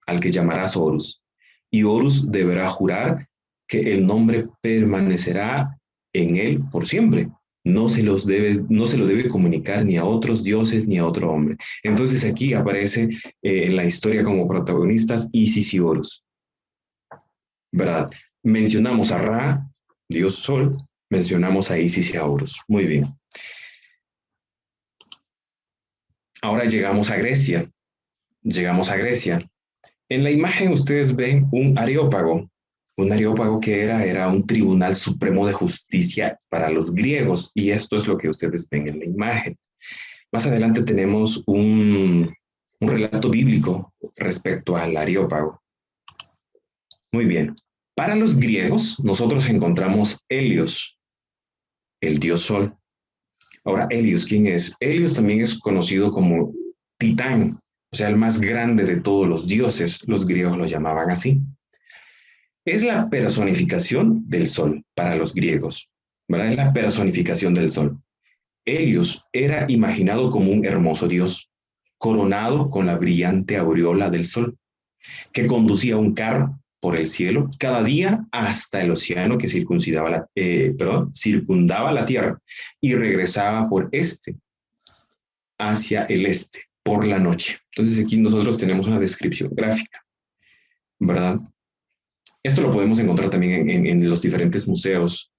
Y Horus deberá jurar que el nombre permanecerá en él por siempre. No se lo debe comunicar ni a otros dioses ni a otro hombre. Entonces aquí aparece en la historia como protagonistas Isis y Horus, ¿verdad? Mencionamos a Ra, dios sol, mencionamos a Isis y a Horus. Muy bien. Ahora llegamos a Grecia. En la imagen ustedes ven un areópago que era un tribunal supremo de justicia para los griegos, y esto es lo que ustedes ven en la imagen. Más adelante tenemos un relato bíblico respecto al Areópago. Muy bien. Para los griegos, nosotros encontramos Helios, el dios Sol. Ahora, Helios, ¿quién es? Helios también es conocido como Titán, o sea, el más grande de todos los dioses. Los griegos lo llamaban así. Es la personificación del Sol para los griegos, ¿verdad? Es la personificación del Sol. Helios era imaginado como un hermoso dios, coronado con la brillante aureola del Sol, que conducía un carro por el cielo cada día hasta el océano que circundaba la Tierra y regresaba por hacia el este por la noche. Entonces aquí nosotros tenemos una descripción gráfica, ¿verdad? Esto lo podemos encontrar también en los diferentes museos,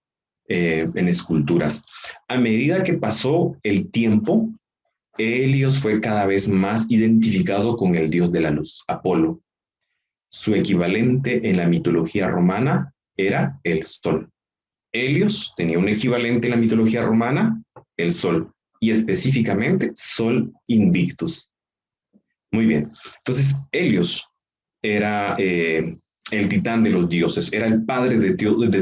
en esculturas. A medida que pasó el tiempo, Helios fue cada vez más identificado con el dios de la luz, Apolo. Su equivalente en la mitología romana era el Sol. Helios tenía un equivalente en la mitología romana, el Sol, y específicamente Sol Invictus. Muy bien. Entonces, Helios era el titán de los dioses, era el padre de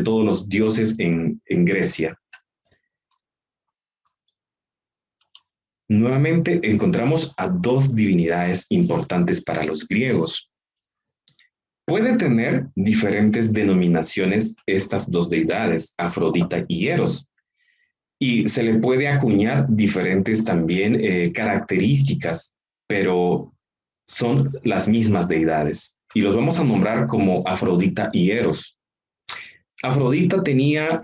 todos los dioses en Grecia. Nuevamente encontramos a dos divinidades importantes para los griegos. Puede tener diferentes denominaciones estas dos deidades, Afrodita y Eros, y se le puede acuñar diferentes también características, pero son las mismas deidades, y los vamos a nombrar como Afrodita y Eros. Afrodita tenía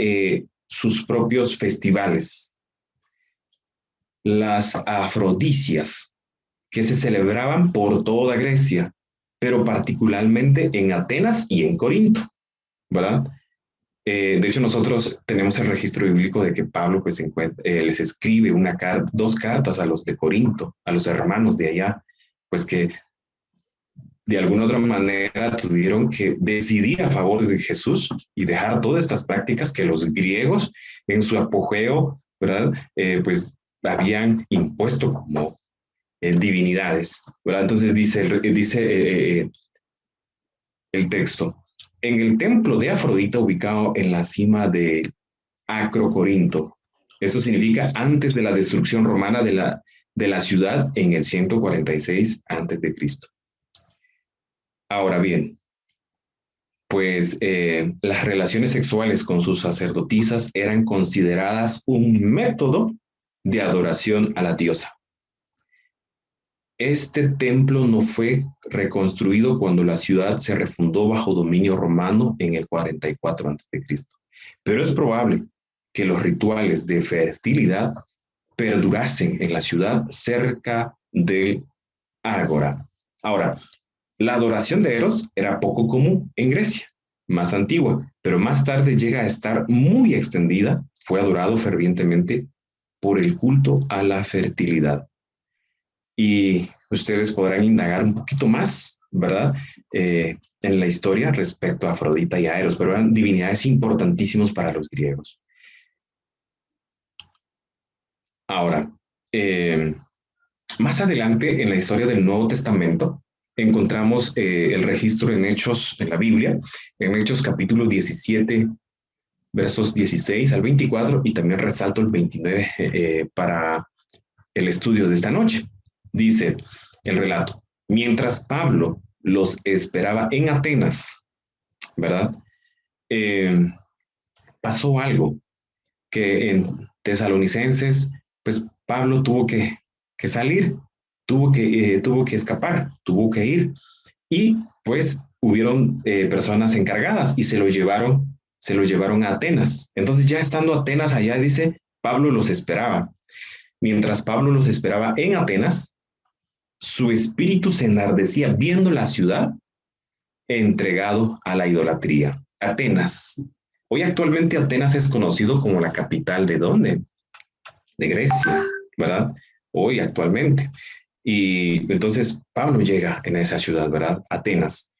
sus propios festivales, las afrodisias, que se celebraban por toda Grecia, pero particularmente en Atenas y en Corinto, ¿verdad? De hecho, nosotros tenemos el registro bíblico de que Pablo pues, les escribe dos cartas a los de Corinto, a los hermanos de allá, pues que de alguna otra manera tuvieron que decidir a favor de Jesús y dejar todas estas prácticas que los griegos en su apogeo, ¿verdad? Pues habían impuesto como divinidades, ¿verdad? Entonces dice el texto, en el templo de Afrodita ubicado en la cima de Acrocorinto. Esto significa antes de la destrucción romana de la ciudad en el 146 a.C. Ahora bien, pues las relaciones sexuales con sus sacerdotisas eran consideradas un método de adoración a la diosa. Este templo no fue reconstruido cuando la ciudad se refundó bajo dominio romano en el 44 a.C., pero es probable que los rituales de fertilidad perdurasen en la ciudad cerca del ágora. Ahora, la adoración de Eros era poco común en Grecia, más antigua, pero más tarde llega a estar muy extendida, fue adorado fervientemente por el culto a la fertilidad. Y ustedes podrán indagar un poquito más, ¿verdad? En la historia respecto a Afrodita y a Eros, pero eran divinidades importantísimas para los griegos. Ahora, más adelante en la historia del Nuevo Testamento, encontramos el registro en Hechos, en la Biblia, en Hechos capítulo 17, versos 16 al 24, y también resalto el 29 para el estudio de esta noche. Dice el relato, mientras Pablo los esperaba en Atenas, ¿verdad? Pasó algo que en Tesalonicenses, pues Pablo tuvo que salir, tuvo que escapar, tuvo que ir, y pues hubieron personas encargadas y se lo llevaron a Atenas. Entonces ya estando Atenas allá, dice, Pablo los esperaba. Mientras Pablo los esperaba en Atenas, su espíritu se enardecía viendo la ciudad entregado a la idolatría. Atenas. Hoy actualmente Atenas es conocido como la capital ¿de dónde? De Grecia, ¿verdad? Hoy actualmente. Y entonces Pablo llega en esa ciudad, ¿verdad? Atenas.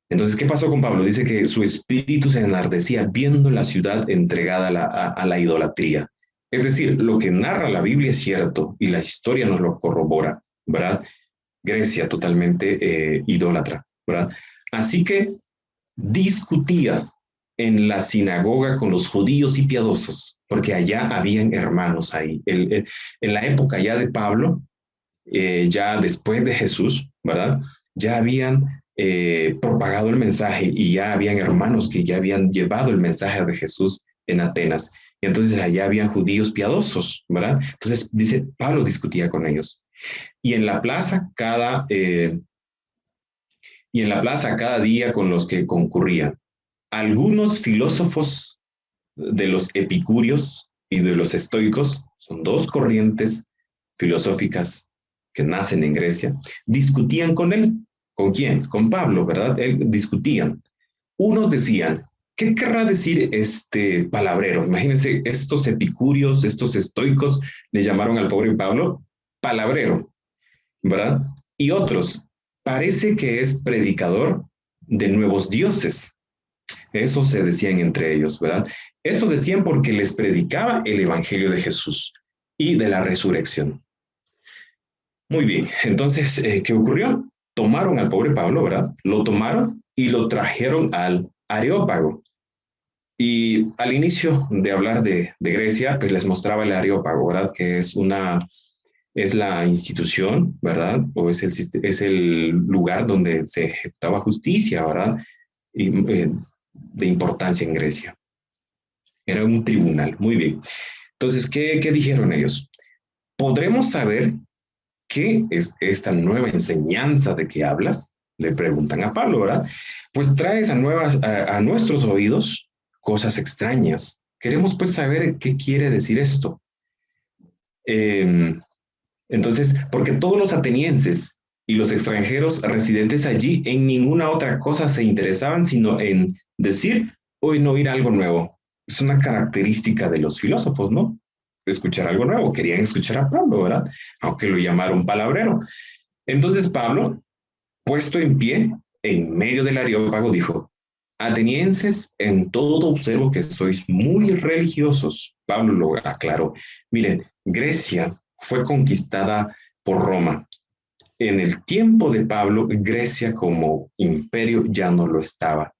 Entonces, ¿qué pasó con Pablo? Dice que su espíritu se enardecía viendo la ciudad entregada a la idolatría. Es decir, lo que narra la Biblia es cierto y la historia nos lo corrobora, ¿verdad? Grecia totalmente idólatra, ¿verdad? Así que discutía en la sinagoga con los judíos y piadosos, porque allá habían hermanos ahí. En la época ya de Pablo, ya después de Jesús, ¿verdad? Ya habían propagado el mensaje y ya habían hermanos que ya habían llevado el mensaje de Jesús en Atenas. Y entonces allá habían judíos piadosos, ¿verdad? Entonces dice, Pablo discutía con ellos. Y en la plaza cada día con los que concurrían. Algunos filósofos de los epicúreos y de los estoicos, son dos corrientes filosóficas que nacen en Grecia, discutían con él. ¿Con quién? Con Pablo, ¿verdad? Discutían. Unos decían, ¿qué querrá decir este palabrero? Imagínense, estos epicúreos, estos estoicos, le llamaron al pobre Pablo palabrero, ¿verdad? Y otros, parece que es predicador de nuevos dioses. Eso se decían entre ellos, ¿verdad? Esto decían porque les predicaba el evangelio de Jesús y de la resurrección. Muy bien, entonces, ¿qué ocurrió? Tomaron al pobre Pablo, ¿verdad? Lo tomaron y lo trajeron al Areópago. Y al inicio de hablar de Grecia, pues les mostraba el Areópago, ¿verdad? Que es la institución, ¿verdad? O es el lugar donde se ejecutaba justicia, ¿verdad? Y, de importancia en Grecia. Era un tribunal, muy bien. Entonces, ¿qué dijeron ellos? ¿Podremos saber qué es esta nueva enseñanza de que hablas? Le preguntan a Pablo, ¿verdad? Pues traes a nuestros oídos cosas extrañas. Queremos pues saber qué quiere decir esto. Entonces, porque todos los atenienses y los extranjeros residentes allí en ninguna otra cosa se interesaban sino en decir o en oír algo nuevo. Es una característica de los filósofos, ¿no? Escuchar algo nuevo. Querían escuchar a Pablo, ¿verdad? Aunque lo llamaron palabrero. Entonces Pablo, puesto en pie, en medio del Areópago, dijo, atenienses, en todo observo que sois muy religiosos. Pablo lo aclaró. Miren, Grecia fue conquistada por Roma. En el tiempo de Pablo, Grecia como imperio ya no lo estaba,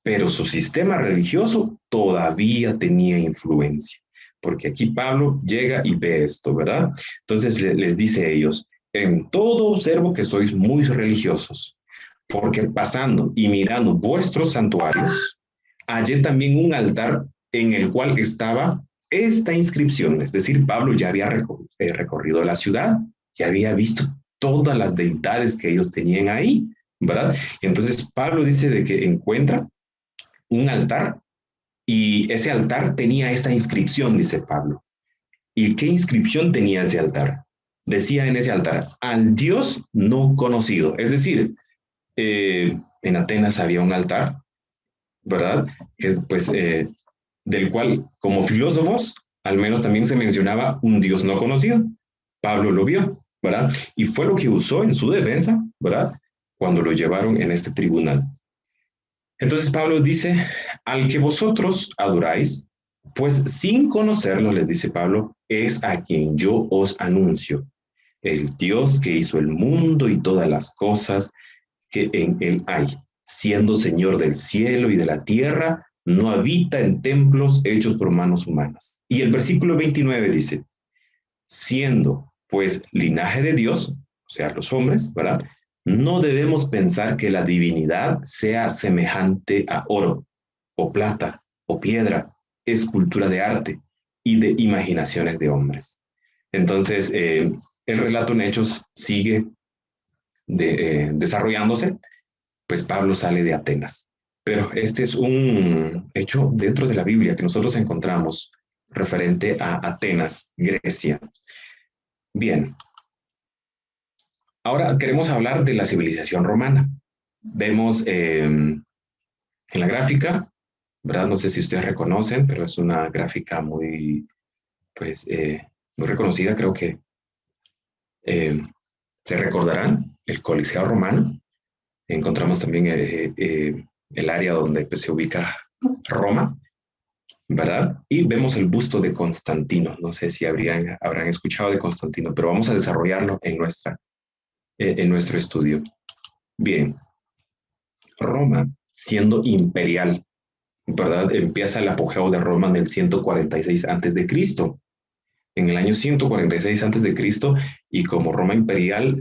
pero su sistema religioso todavía tenía influencia, porque aquí Pablo llega y ve esto, ¿verdad? Entonces les dice a ellos, en todo observo que sois muy religiosos, porque pasando y mirando vuestros santuarios, hallé también un altar en el cual estaba esta inscripción, es decir, Pablo ya había recorrido la ciudad, ya había visto todas las deidades que ellos tenían ahí, ¿verdad? Y entonces Pablo dice de que encuentra un altar y ese altar tenía esta inscripción, dice Pablo. ¿Y qué inscripción tenía ese altar? Decía en ese altar, al Dios no conocido. Es decir, en Atenas había un altar, ¿verdad? Que pues del cual, como filósofos, al menos también se mencionaba un Dios no conocido. Pablo lo vio, ¿verdad? Y fue lo que usó en su defensa, ¿verdad? Cuando lo llevaron en este tribunal. Entonces Pablo dice, al que vosotros adoráis, pues sin conocerlo, les dice Pablo, es a quien yo os anuncio, el Dios que hizo el mundo y todas las cosas que en él hay, siendo Señor del cielo y de la tierra, no habita en templos hechos por manos humanas. Y el versículo 29 dice, siendo pues linaje de Dios, o sea, los hombres, ¿verdad? No debemos pensar que la divinidad sea semejante a oro, o plata, o piedra, escultura de arte y de imaginaciones de hombres. Entonces, el relato en Hechos sigue desarrollándose, pues Pablo sale de Atenas. Pero este es un hecho dentro de la Biblia que nosotros encontramos referente a Atenas, Grecia. Bien, ahora queremos hablar de la civilización romana. Vemos en la gráfica, ¿verdad? No sé si ustedes reconocen, pero es una gráfica muy, pues, muy reconocida. Creo que se recordarán el Coliseo Romano. Encontramos también el área donde pues, se ubica Roma, ¿verdad? Y vemos el busto de Constantino. No sé si habrán escuchado de Constantino, pero vamos a desarrollarlo en nuestra en nuestro estudio. Bien, Roma, siendo imperial, ¿verdad? Empieza el apogeo de Roma en el 146 a.C., en el año 146 a.C., y como Roma imperial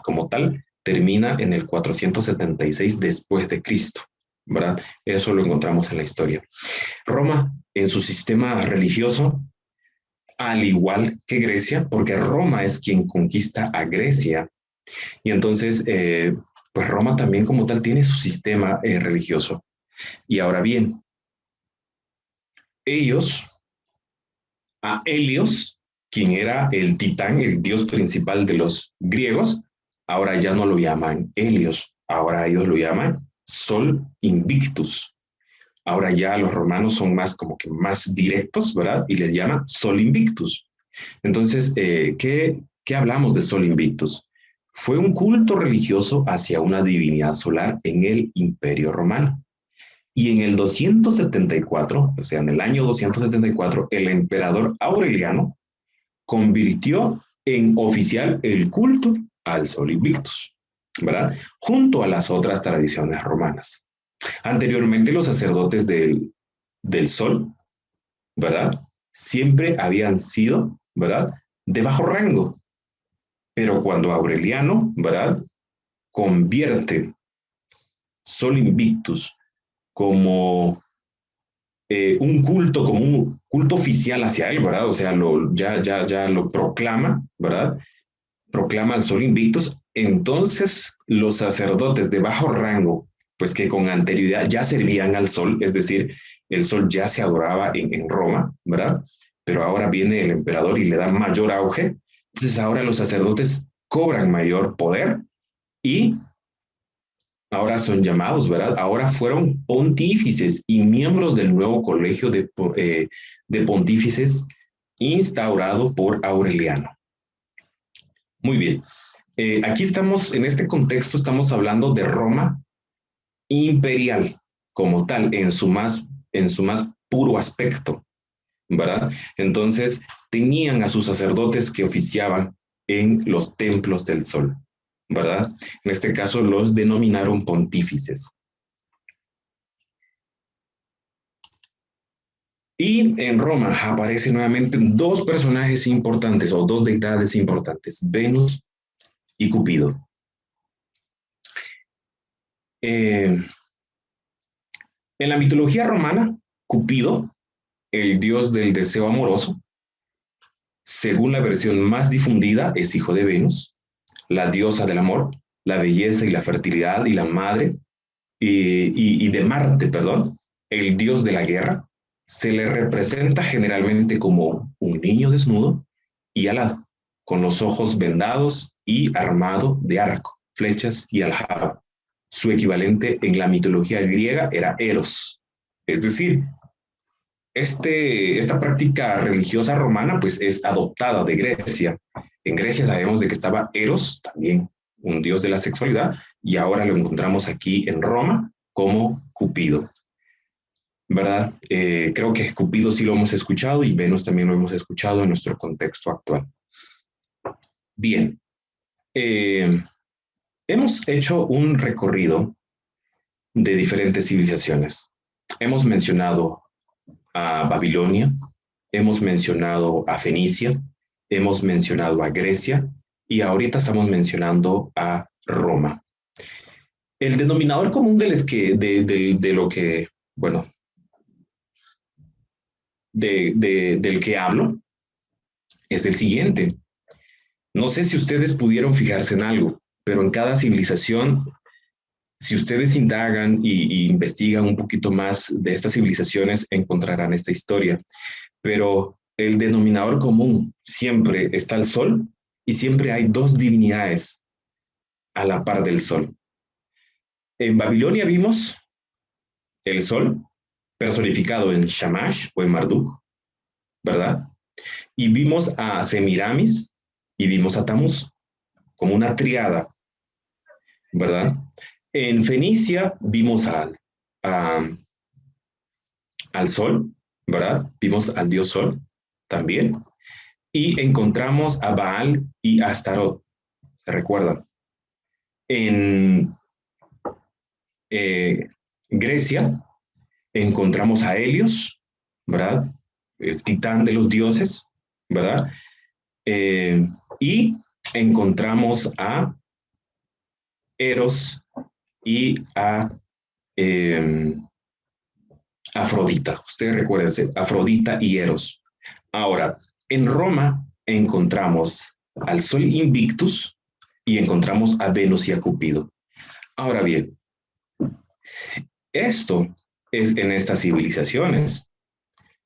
como tal, termina en el 476 después de Cristo, ¿verdad? Eso lo encontramos en la historia. Roma, en su sistema religioso, al igual que Grecia, porque Roma es quien conquista a Grecia, y entonces, pues Roma también como tal tiene su sistema religioso. Y ahora bien, ellos, a Helios, quien era el titán, el dios principal de los griegos, ahora ya no lo llaman Helios, ahora ellos lo llaman Sol Invictus. Ahora ya los romanos son más como que más directos, ¿verdad? Y les llaman Sol Invictus. Entonces, ¿qué hablamos de Sol Invictus? Fue un culto religioso hacia una divinidad solar en el Imperio Romano. Y en el 274, o sea, en el año 274, el emperador Aureliano convirtió en oficial el culto al Sol Invictus, ¿verdad? Junto a las otras tradiciones romanas. Anteriormente, los sacerdotes del Sol, ¿verdad? Siempre habían sido, ¿verdad? De bajo rango. Pero cuando Aureliano, ¿verdad? Convierte Sol Invictus como como un culto oficial hacia él, ¿verdad? O sea, ya lo proclama, ¿verdad? Proclama al Sol Invictus. Entonces, los sacerdotes de bajo rango, pues que con anterioridad ya servían al Sol, es decir, el Sol ya se adoraba en Roma, ¿verdad? Pero ahora viene el emperador y le da mayor auge. Entonces, ahora los sacerdotes cobran mayor poder y ahora son llamados, ¿verdad? Ahora fueron pontífices y miembros del nuevo colegio de pontífices instaurado por Aureliano. Muy bien. Aquí estamos, en este contexto, estamos hablando de Roma imperial como tal, en su más puro aspecto, ¿verdad? Entonces, tenían a sus sacerdotes que oficiaban en los templos del sol, ¿verdad? En este caso los denominaron pontífices. Y en Roma aparecen nuevamente dos personajes importantes o dos deidades importantes, Venus y Cupido. En la mitología romana, Cupido, el dios del deseo amoroso, según la versión más difundida, es hijo de Venus, la diosa del amor, la belleza y la fertilidad y la madre, y de Marte, perdón, el dios de la guerra. Se le representa generalmente como un niño desnudo y alado, con los ojos vendados y armado de arco, flechas y aljaba. Su equivalente en la mitología griega era Eros. Es decir, esta práctica religiosa romana pues es adoptada de Grecia. En Grecia sabemos de que estaba Eros, también un dios de la sexualidad, y ahora lo encontramos aquí en Roma como Cupido, ¿verdad? Creo que Cupido sí lo hemos escuchado y Venus también lo hemos escuchado en nuestro contexto actual. Bien, hemos hecho un recorrido de diferentes civilizaciones. Hemos mencionado a Babilonia, hemos mencionado a Fenicia, hemos mencionado a Grecia y ahorita estamos mencionando a Roma. El denominador común de lo que, bueno, del que hablo es el siguiente. No sé si ustedes pudieron fijarse en algo, pero en cada civilización, si ustedes indagan y investigan un poquito más de estas civilizaciones, encontrarán esta historia. Pero el denominador común siempre está el sol y siempre hay dos divinidades a la par del sol. En Babilonia vimos el sol personificado en Shamash o en Marduk, ¿verdad? Y vimos a Semiramis y vimos a Tamuz como una triada, ¿verdad? En Fenicia vimos al sol, ¿verdad? Vimos al dios sol también. Y encontramos a Baal y a Astarot, ¿se recuerdan? En Grecia encontramos a Helios, ¿verdad? El titán de los dioses, ¿verdad? Y encontramos a Eros y a Afrodita. Ustedes recuérdense, Afrodita y Eros. Ahora, en Roma encontramos al Sol Invictus y encontramos a Venus y a Cupido. Ahora bien, esto es en estas civilizaciones,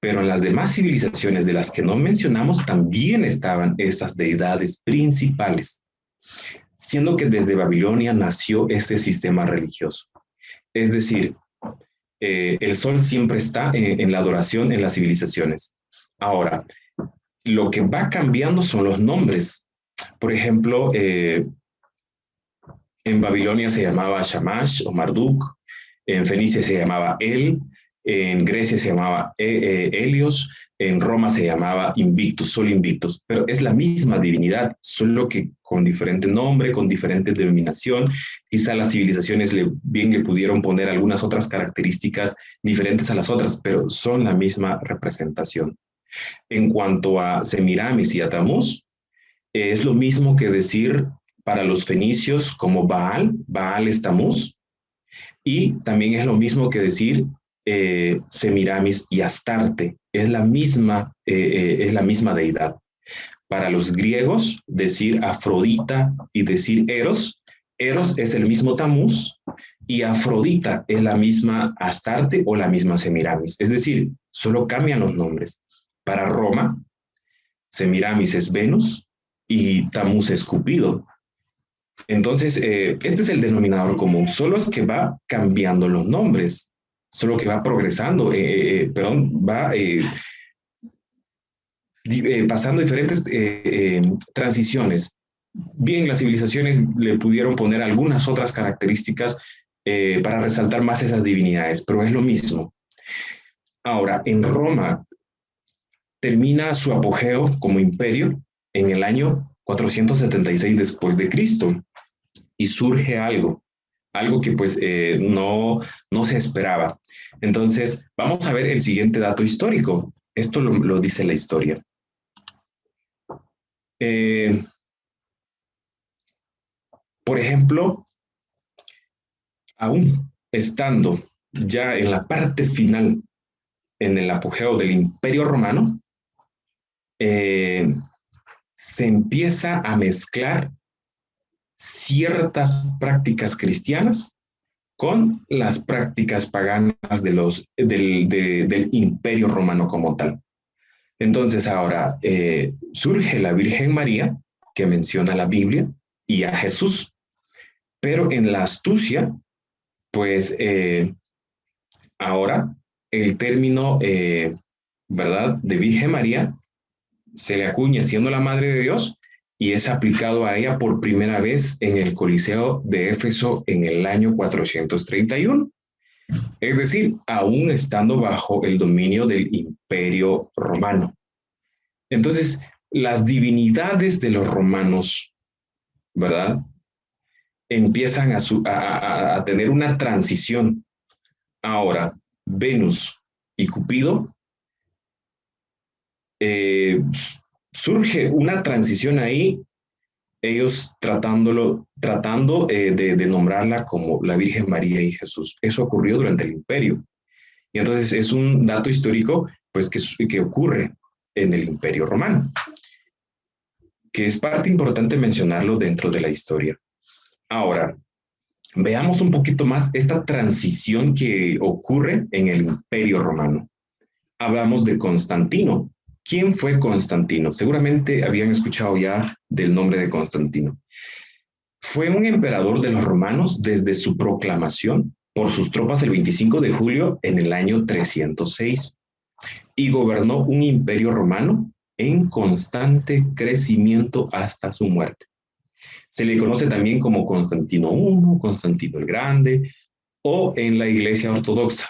pero en las demás civilizaciones de las que no mencionamos también estaban estas deidades principales, siendo que desde Babilonia nació este sistema religioso. Es decir, el sol siempre está en la adoración en las civilizaciones. Ahora, lo que va cambiando son los nombres. Por ejemplo, en Babilonia se llamaba Shamash o Marduk, en Fenicia se llamaba El, en Grecia se llamaba Helios, en Roma se llamaba Invictus, Sol Invictus, pero es la misma divinidad, solo que con diferente nombre, con diferente denominación. Quizá las civilizaciones bien le pudieron poner algunas otras características diferentes a las otras, pero son la misma representación. En cuanto a Semiramis y a Tamuz, es lo mismo que decir para los fenicios como Baal, Baal es Tamuz, y también es lo mismo que decir Semiramis y Astarte, es la misma deidad. Para los griegos, decir Afrodita y decir Eros, Eros es el mismo Tamuz y Afrodita es la misma Astarte o la misma Semiramis. Es decir, solo cambian los nombres. Para Roma, Semiramis es Venus y Tamuz es Cupido. Entonces, este es el denominador común, solo es que va cambiando los nombres, solo que va progresando, va pasando diferentes transiciones. Bien, las civilizaciones le pudieron poner algunas otras características para resaltar más esas divinidades, pero es lo mismo. Ahora, en Roma termina su apogeo como imperio en el año 476 después de Cristo y surge algo que pues no se esperaba. Entonces, vamos a ver el siguiente dato histórico. Esto lo dice la historia. Por ejemplo, aún estando ya en la parte final, en el apogeo del Imperio Romano, se empieza a mezclar ciertas prácticas cristianas con las prácticas paganas del Imperio Romano como tal. Entonces ahora surge la Virgen María, que menciona la Biblia, y a Jesús, pero en la astucia, pues ahora el término, ¿verdad?, de Virgen María se le acuña siendo la Madre de Dios y es aplicado a ella por primera vez en el Coliseo de Éfeso en el año 431. Es decir, aún estando bajo el dominio del Imperio Romano. Entonces, las divinidades de los romanos, ¿verdad?, empiezan a tener una transición. Ahora, Venus y Cupido, surge una transición ahí, ellos tratando de nombrarla como la Virgen María y Jesús. Eso ocurrió durante el imperio. Y entonces es un dato histórico pues, que ocurre en el Imperio Romano, que es parte importante mencionarlo dentro de la historia. Ahora, veamos un poquito más esta transición que ocurre en el Imperio Romano. Hablamos de Constantino. ¿Quién fue Constantino? Seguramente habían escuchado ya del nombre de Constantino. Fue un emperador de los romanos desde su proclamación por sus tropas el 25 de julio en el año 306 y gobernó un imperio romano en constante crecimiento hasta su muerte. Se le conoce también como Constantino I, Constantino el Grande, o en la Iglesia Ortodoxa,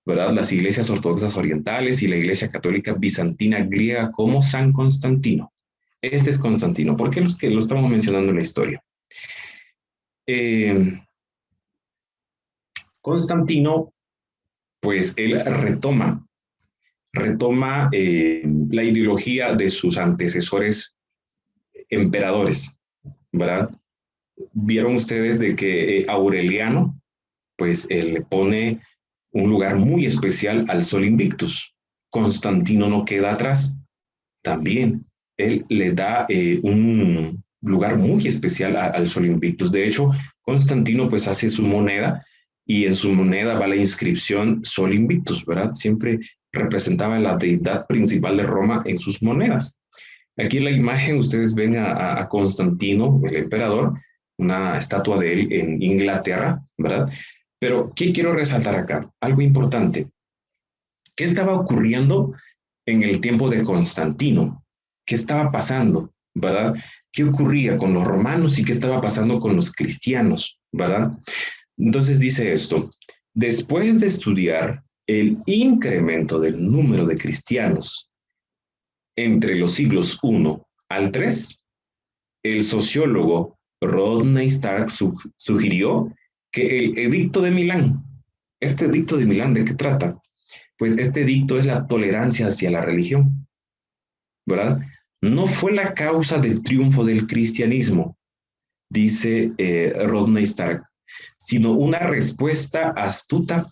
¿verdad?, las iglesias ortodoxas orientales y la Iglesia Católica Bizantina griega como San Constantino. Este es Constantino. ¿Por qué lo estamos mencionando en la historia? Constantino, pues él retoma la ideología de sus antecesores emperadores, ¿verdad? Vieron ustedes de que Aureliano, pues le pone un lugar muy especial al Sol Invictus. Constantino no queda atrás. También él le da un lugar muy especial al Sol Invictus. De hecho, Constantino pues hace su moneda y en su moneda va la inscripción Sol Invictus, ¿verdad? Siempre representaba la deidad principal de Roma en sus monedas. Aquí en la imagen ustedes ven a Constantino, el emperador, una estatua de él en Inglaterra, ¿verdad? Pero, ¿qué quiero resaltar acá? Algo importante. ¿Qué estaba ocurriendo en el tiempo de Constantino? ¿Qué estaba pasando, verdad? ¿Qué ocurría con los romanos y qué estaba pasando con los cristianos, verdad? Entonces dice esto, después de estudiar el incremento del número de cristianos entre los siglos I al III, el sociólogo Rodney Stark sugirió que el edicto de Milán, este edicto de Milán, ¿de qué trata? Pues este edicto es la tolerancia hacia la religión, ¿verdad? No fue la causa del triunfo del cristianismo, dice Rodney Stark, sino una respuesta astuta,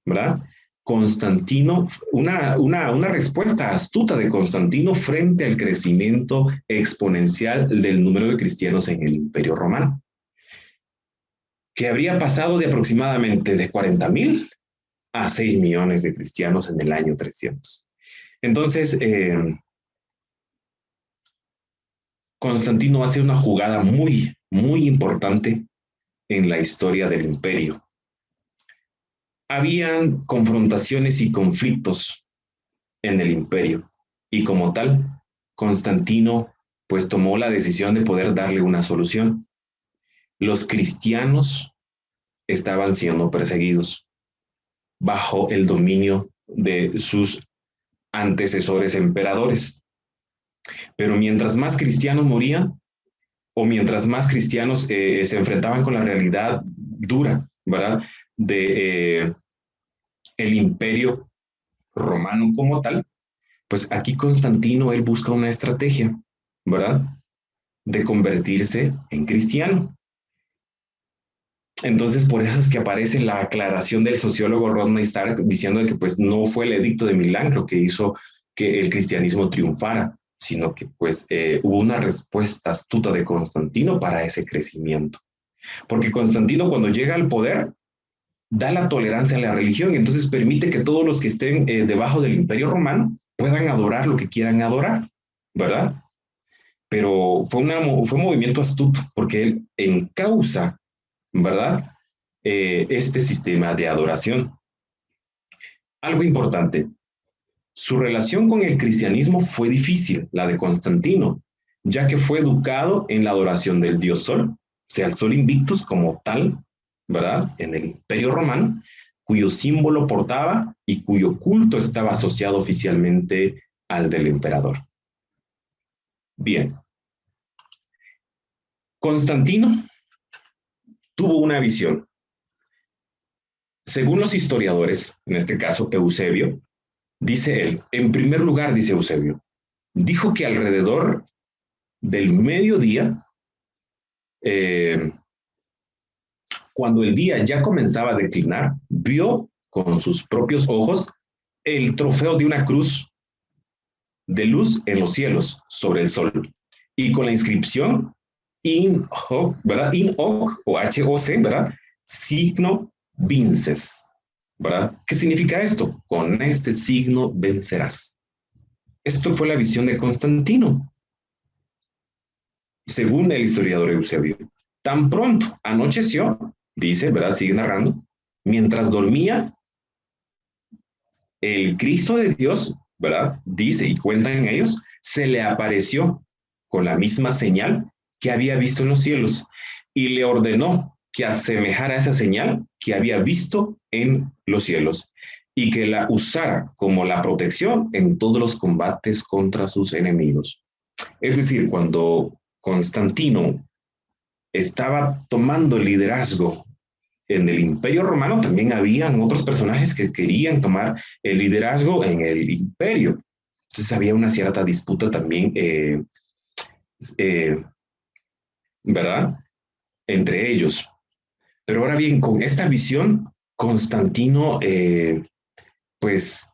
¿verdad? Constantino, una respuesta astuta de Constantino frente al crecimiento exponencial del número de cristianos en el Imperio Romano, que habría pasado de aproximadamente de 40,000 a 6 millones de cristianos en el año 300. Entonces, Constantino hace una jugada muy, muy importante en la historia del imperio. Habían confrontaciones y conflictos en el imperio y como tal, Constantino pues tomó la decisión de poder darle una solución. Los cristianos estaban siendo perseguidos bajo el dominio de sus antecesores emperadores. Pero mientras más cristianos morían, o mientras más cristianos se enfrentaban con la realidad dura, ¿verdad? De el imperio romano como tal, pues aquí Constantino, él busca una estrategia, ¿verdad? De convertirse en cristiano. Entonces, por eso es que aparece la aclaración del sociólogo Rodney Stark diciendo que pues no fue el edicto de Milán lo que hizo que el cristianismo triunfara, sino que pues hubo una respuesta astuta de Constantino para ese crecimiento. Porque Constantino cuando llega al poder da la tolerancia a la religión y entonces permite que todos los que estén debajo del imperio romano puedan adorar lo que quieran adorar, ¿verdad? Pero fue un movimiento astuto porque él encausa, ¿verdad? Este sistema de adoración. Algo importante, su relación con el cristianismo fue difícil, la de Constantino, ya que fue educado en la adoración del dios Sol, o sea, el Sol Invictus como tal, ¿verdad? En el Imperio Romano, cuyo símbolo portaba y cuyo culto estaba asociado oficialmente al del emperador. Bien. Constantino tuvo una visión. Según los historiadores, en este caso Eusebio, dice él, en primer lugar, dice Eusebio, dijo que alrededor del mediodía, cuando el día ya comenzaba a declinar, vio con sus propios ojos el trofeo de una cruz de luz en los cielos sobre el sol y con la inscripción in hoc, ¿verdad? In hoc o H-O-C, ¿verdad? Signo vinces, ¿verdad? ¿Qué significa esto? Con este signo vencerás. Esto fue la visión de Constantino, según el historiador Eusebio. Tan pronto anocheció, dice, ¿verdad? Sigue narrando, mientras dormía, el Cristo de Dios, ¿verdad? Dice y cuentan ellos, se le apareció con la misma señal que había visto en los cielos y le ordenó que asemejara esa señal que había visto en los cielos y que la usara como la protección en todos los combates contra sus enemigos. Es decir, cuando Constantino estaba tomando el liderazgo en el Imperio Romano, también habían otros personajes que querían tomar el liderazgo en el imperio. Entonces había una cierta disputa también, eh, ¿verdad? Entre ellos. Pero ahora bien, con esta visión, Constantino, pues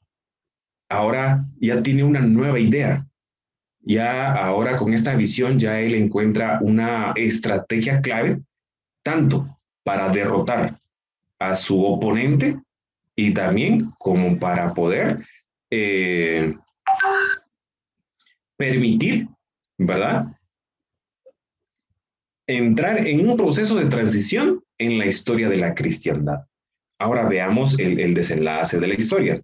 ahora ya tiene una nueva idea. Ya ahora con esta visión ya él encuentra una estrategia clave, tanto para derrotar a su oponente y también como para poder eh, permitir, ¿verdad? Entrar en un proceso de transición en la historia de la cristiandad. Ahora veamos el desenlace de la historia.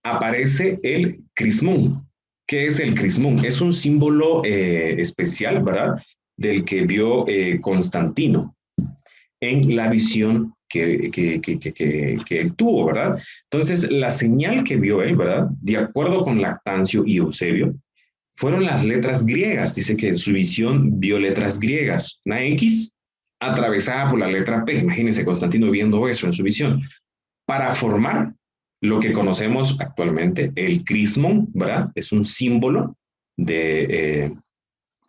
Aparece el crismón. ¿Qué es el crismón? Es un símbolo especial, ¿verdad? Del que vio Constantino en la visión que él tuvo, ¿verdad? Entonces, la señal que vio él, ¿verdad? De acuerdo con Lactancio y Eusebio, fueron las letras griegas. Dice que en su visión vio letras griegas, una X atravesada por la letra P. Imagínense Constantino viendo eso en su visión, para formar lo que conocemos actualmente, el crismón, ¿verdad? Es un símbolo de,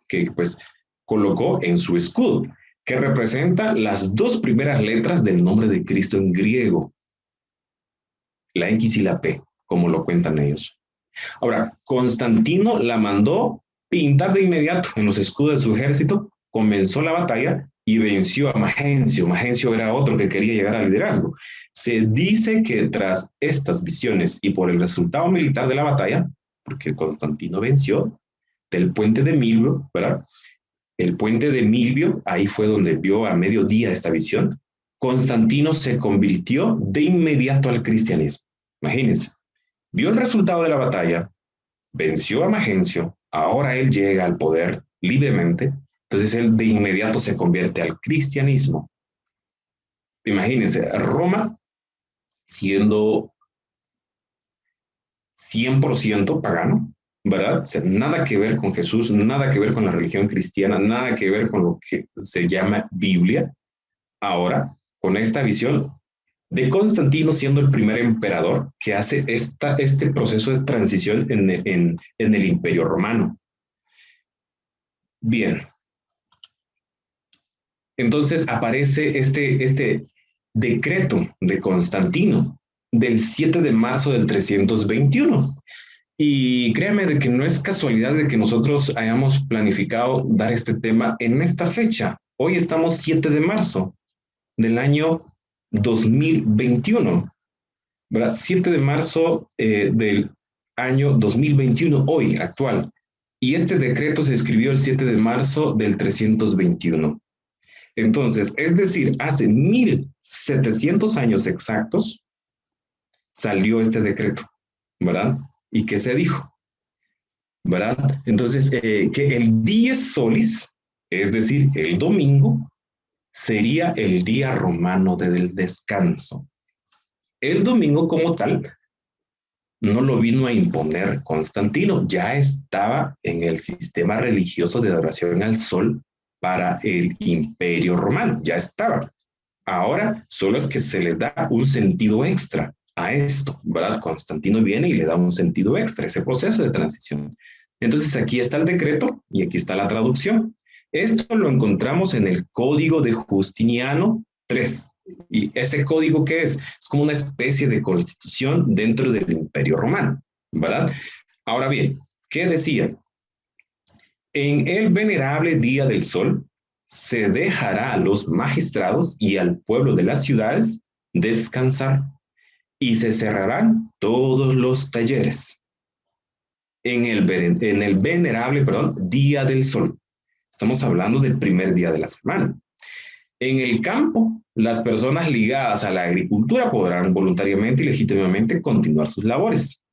que pues colocó en su escudo, que representa las dos primeras letras del nombre de Cristo en griego, la X y la P, como lo cuentan ellos. Ahora, Constantino la mandó pintar de inmediato en los escudos de su ejército, comenzó la batalla y venció a Magencio. Magencio era otro que quería llegar al liderazgo. Se dice que tras estas visiones y por el resultado militar de la batalla, porque Constantino venció, del puente de Milvio, ¿verdad? El puente de Milvio, ahí fue donde vio a mediodía esta visión. Constantino se convirtió de inmediato al cristianismo. Imagínense, vio el resultado de la batalla, venció a Magencio, ahora él llega al poder libremente, entonces él de inmediato se convierte al cristianismo. Imagínense, Roma siendo 100% pagano, ¿verdad? O sea, nada que ver con Jesús, nada que ver con la religión cristiana, nada que ver con lo que se llama Biblia. Ahora, con esta visión de Constantino siendo el primer emperador que hace este proceso de transición en el Imperio Romano. Bien. Entonces aparece este decreto de Constantino del 7 de marzo del 321. Y créame de que no es casualidad de que nosotros hayamos planificado dar este tema en esta fecha. Hoy estamos 7 de marzo del año 2021, ¿verdad? 7 de marzo del año 2021, hoy, actual. Y este decreto se escribió el 7 de marzo del 321. Entonces, es decir, hace 1700 años exactos salió este decreto, ¿verdad? ¿Y qué se dijo? ¿Verdad? Entonces, que el dies solis, es decir, el domingo, sería el día romano del descanso. El domingo como tal no lo vino a imponer Constantino, ya estaba en el sistema religioso de adoración al sol para el Imperio Romano, ya estaba. Ahora solo es que se le da un sentido extra a esto, ¿verdad? Constantino viene y le da un sentido extra, ese proceso de transición. Entonces aquí está el decreto y aquí está la traducción. Esto lo encontramos en el Código de Justiniano III. ¿Y ese código qué es? Es como una especie de constitución dentro del Imperio Romano, ¿verdad? Ahora bien, ¿qué decía? En el venerable día del sol se dejará a los magistrados y al pueblo de las ciudades descansar y se cerrarán todos los talleres en el venerable, día del sol. Estamos hablando del primer día de la semana. En el campo, las personas ligadas a la agricultura podrán voluntariamente y legítimamente continuar sus labores.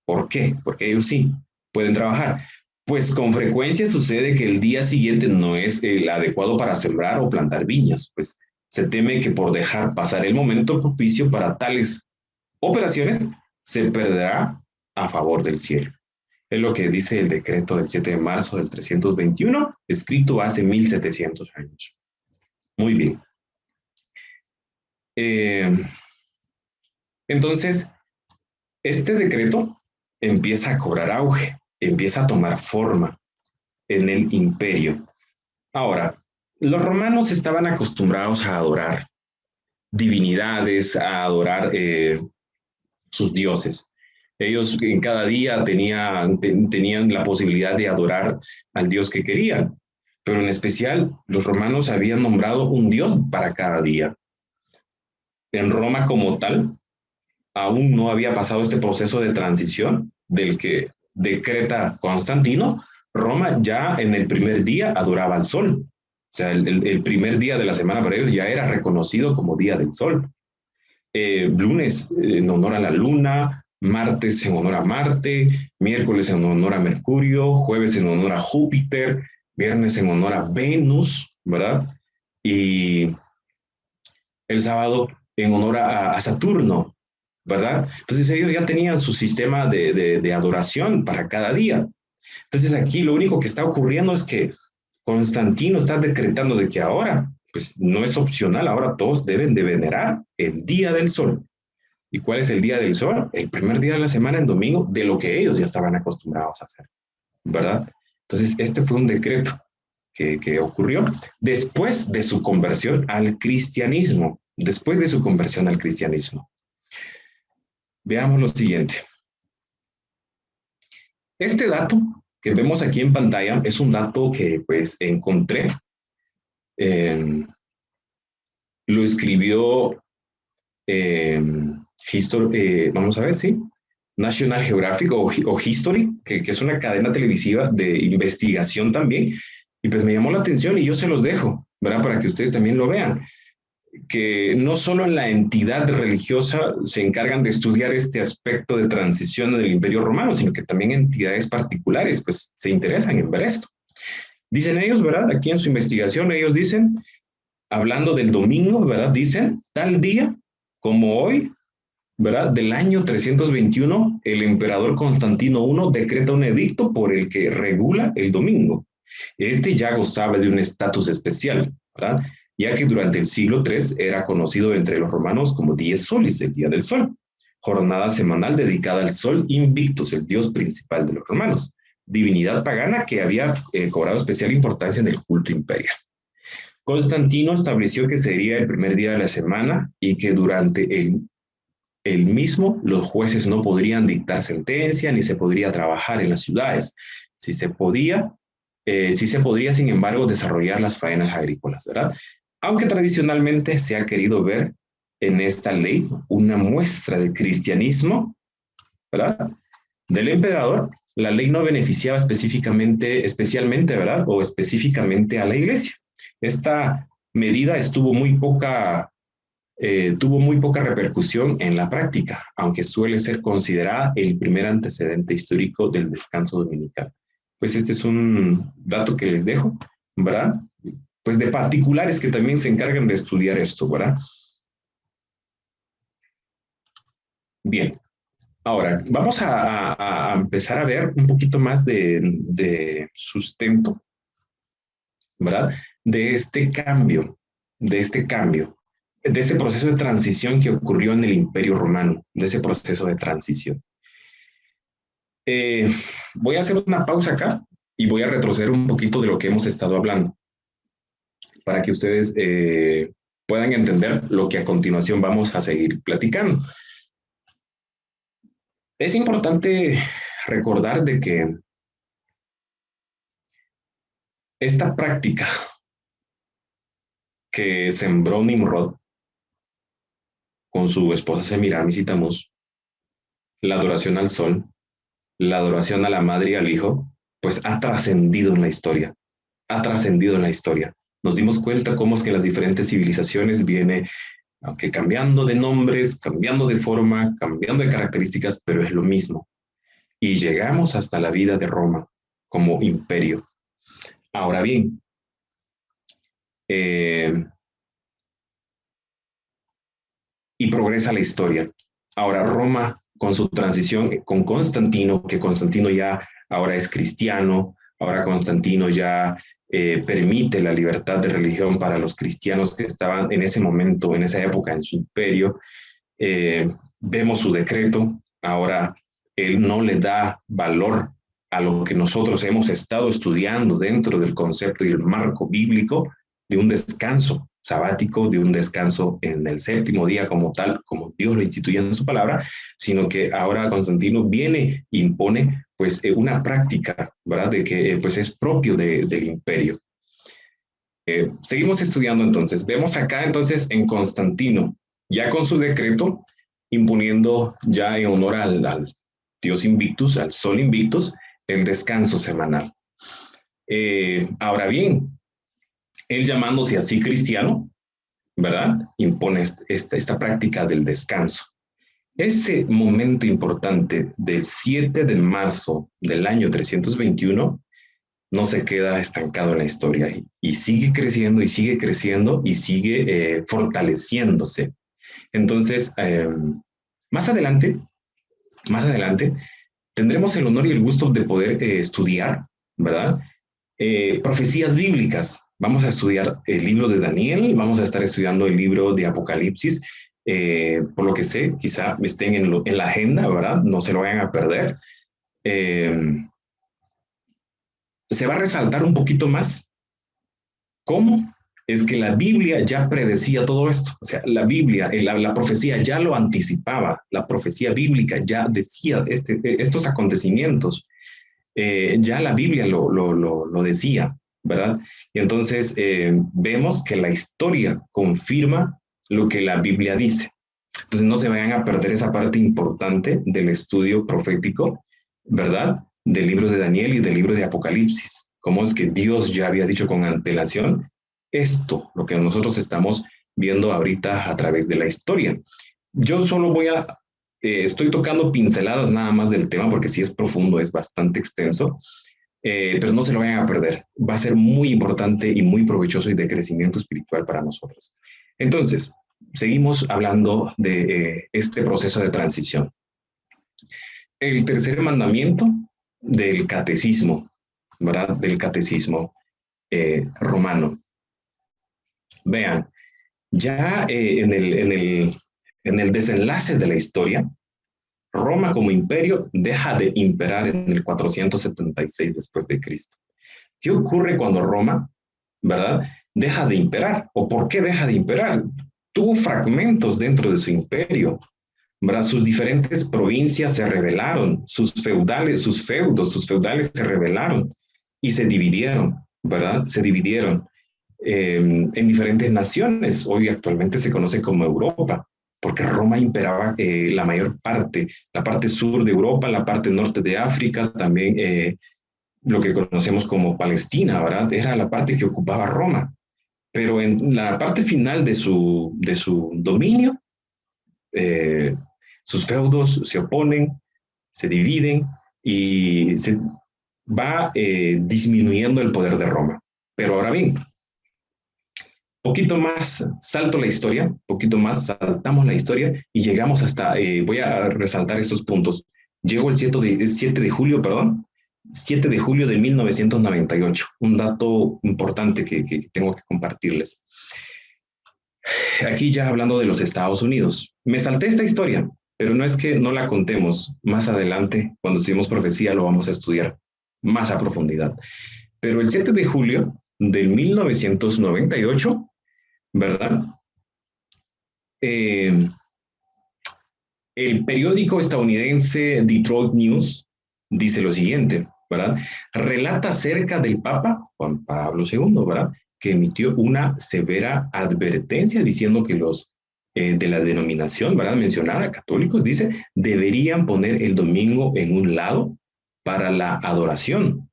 ¿Por qué? Porque ellos sí pueden trabajar. Pues con frecuencia sucede que el día siguiente no es el adecuado para sembrar o plantar viñas, pues se teme que por dejar pasar el momento propicio para tales operaciones se perderá a favor del cielo. Es lo que dice el decreto del 7 de marzo del 321, escrito hace 1700 años. Muy bien. Entonces, este decreto empieza a cobrar auge, empieza a tomar forma en el imperio. Ahora, los romanos estaban acostumbrados a adorar divinidades, a adorar sus dioses. Ellos en cada día tenían la posibilidad de adorar al dios que querían, pero en especial los romanos habían nombrado un dios para cada día. En Roma como tal, aún no había pasado este proceso de transición del que decreta Constantino. Roma ya en el primer día adoraba al sol. O sea, el primer día de la semana para ellos ya era reconocido como día del sol. Lunes en honor a la luna, martes en honor a Marte, miércoles en honor a Mercurio, jueves en honor a Júpiter, viernes en honor a Venus, ¿verdad? Y el sábado en honor a Saturno, ¿verdad? Entonces ellos ya tenían su sistema de adoración para cada día. Entonces aquí lo único que está ocurriendo es que Constantino está decretando de que ahora, pues no es opcional, ahora todos deben de venerar el día del sol. ¿Y cuál es el día del sol? El primer día de la semana, en domingo, de lo que ellos ya estaban acostumbrados a hacer, ¿verdad? Entonces este fue un decreto que ocurrió después de su conversión al cristianismo, después de su conversión al cristianismo. Veamos lo siguiente. Este dato que vemos aquí en pantalla es un dato que pues encontré. Lo escribió vamos a ver, sí, National Geographic o History, que es una cadena televisiva de investigación también, y pues me llamó la atención y yo se los dejo, ¿verdad? Para que ustedes también lo vean, que no solo en la entidad religiosa se encargan de estudiar este aspecto de transición del Imperio Romano, sino que también entidades particulares pues se interesan en ver esto. Dicen ellos, ¿verdad? Aquí en su investigación ellos dicen, hablando del domingo, ¿verdad? Dicen, tal día como hoy, ¿verdad? Del año 321, el emperador Constantino I decreta un edicto por el que regula el domingo. Este ya gozaba de un estatus especial, ¿verdad? Ya que durante el siglo III era conocido entre los romanos como Dies Solis, el Día del Sol, jornada semanal dedicada al Sol Invictus, el dios principal de los romanos, divinidad pagana que había cobrado especial importancia en el culto imperial. Constantino estableció que sería el primer día de la semana y que durante el mismo los jueces no podrían dictar sentencia ni se podría trabajar en las ciudades. Sí se podría, sin embargo, desarrollar las faenas agrícolas, ¿verdad? Aunque tradicionalmente se ha querido ver en esta ley una muestra de cristianismo, ¿verdad? Del emperador, la ley no beneficiaba especialmente, ¿verdad? O específicamente a la iglesia. Esta medida tuvo muy poca repercusión en la práctica, aunque suele ser considerada el primer antecedente histórico del descanso dominical. Pues este es un dato que les dejo, ¿verdad? Pues de particulares que también se encargan de estudiar esto, ¿verdad? Bien, ahora vamos a empezar a ver un poquito más de sustento, ¿verdad? De este cambio, de ese proceso de transición que ocurrió en el Imperio Romano, de ese proceso de transición. Voy a hacer una pausa acá y voy a retroceder un poquito de lo que hemos estado hablando para que ustedes puedan entender lo que a continuación vamos a seguir platicando. Es importante recordar de que esta práctica que sembró Nimrod con su esposa Semiramis y Tamuz, la adoración al sol, la adoración a la madre y al hijo, pues ha trascendido en la historia, Nos dimos cuenta cómo es que las diferentes civilizaciones viene, aunque cambiando de nombres, cambiando de forma, cambiando de características, pero es lo mismo. Y llegamos hasta la vida de Roma como imperio. Ahora bien, y progresa la historia. Ahora Roma, con su transición con Constantino, que Constantino ya ahora es cristiano, ahora Constantino ya permite la libertad de religión para los cristianos que estaban en ese momento, en esa época, en su imperio. Vemos su decreto, ahora él no le da valor a lo que nosotros hemos estado estudiando dentro del concepto y el marco bíblico de un descanso sabático, de un descanso en el séptimo día como tal, como Dios lo instituye en su palabra, sino que ahora Constantino viene e impone pues una práctica, ¿verdad? De que pues es propio del imperio. Seguimos estudiando entonces. Vemos acá entonces en Constantino, ya con su decreto, imponiendo ya en honor al Dios Invictus, al Sol Invictus, el descanso semanal. Ahora bien, él llamándose así cristiano, ¿verdad? Impone esta práctica del descanso. Ese momento importante del 7 de marzo del año 321 no se queda estancado en la historia y sigue creciendo y sigue creciendo y sigue fortaleciéndose. Entonces, más adelante, tendremos el honor y el gusto de poder estudiar, ¿verdad? Profecías bíblicas. Vamos a estudiar el libro de Daniel, vamos a estar estudiando el libro de Apocalipsis. Por lo que sé, quizá estén en la agenda, ¿verdad? No se lo vayan a perder. Se va a resaltar un poquito más cómo es que la Biblia ya predecía todo esto. O sea, la Biblia, la profecía ya lo anticipaba. La profecía bíblica ya decía estos acontecimientos. Ya la Biblia lo decía, ¿verdad? Y entonces vemos que la historia confirma lo que la Biblia dice. Entonces no se vayan a perder esa parte importante del estudio profético, ¿verdad? Del libro de Daniel y del libro de Apocalipsis. Cómo es que Dios ya había dicho con antelación esto, lo que nosotros estamos viendo ahorita a través de la historia. Yo solo estoy tocando pinceladas nada más del tema porque sí es profundo, es bastante extenso, pero no se lo vayan a perder. Va a ser muy importante y muy provechoso y de crecimiento espiritual para nosotros. Entonces, seguimos hablando de este proceso de transición. El tercer mandamiento del catecismo, ¿verdad? Del catecismo romano. Vean, ya en el desenlace de la historia, Roma como imperio deja de imperar en el 476 después de Cristo. ¿Qué ocurre cuando Roma, verdad, deja de imperar? ¿O por qué deja de imperar? Tuvo fragmentos dentro de su imperio, ¿verdad? Sus diferentes provincias se rebelaron, sus feudos, sus feudales se rebelaron y se dividieron, ¿verdad? Se dividieron en diferentes naciones. Hoy actualmente se conoce como Europa, porque Roma imperaba la mayor parte, la parte sur de Europa, la parte norte de África, también lo que conocemos como Palestina, ¿verdad? Era la parte que ocupaba Roma. Pero en la parte final de su dominio, sus feudos se oponen, se dividen y se va disminuyendo el poder de Roma. Pero ahora bien, poquito más salto la historia, poquito más saltamos la historia y llegamos hasta, voy a resaltar estos puntos. Llegó el 7 de julio, perdón, 7 de julio de 1998, un dato importante que tengo que compartirles. Aquí ya hablando de los Estados Unidos. Me salté esta historia, pero no es que no la contemos. Más adelante, cuando estudiemos profecía, lo vamos a estudiar más a profundidad. Pero el 7 de julio del 1998, ¿verdad? El periódico estadounidense Detroit News dice lo siguiente, ¿verdad? Relata acerca del Papa Juan Pablo II, ¿verdad? Que emitió una severa advertencia diciendo que los de la denominación, ¿verdad? Mencionada, católicos, dice, deberían poner el domingo en un lado para la adoración.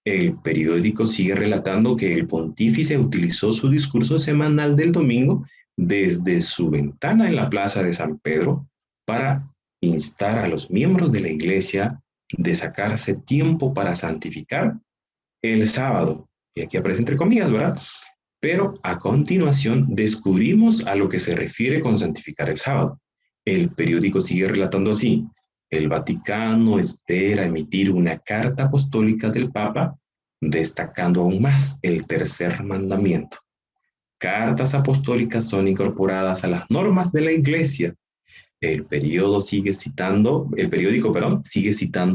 El periódico sigue relatando que el pontífice utilizó su discurso semanal del domingo desde su ventana en la plaza de San Pedro para instar a los miembros de la iglesia de sacarse tiempo para santificar el sábado. Y aquí aparece entre comillas, ¿verdad? Pero a continuación descubrimos a lo que se refiere con santificar el sábado. El periódico sigue relatando así. el Vaticano espera emitir una carta apostólica del Papa, destacando aún más el tercer mandamiento. Cartas apostólicas son incorporadas a las normas de la Iglesia. El periódico, sigue citando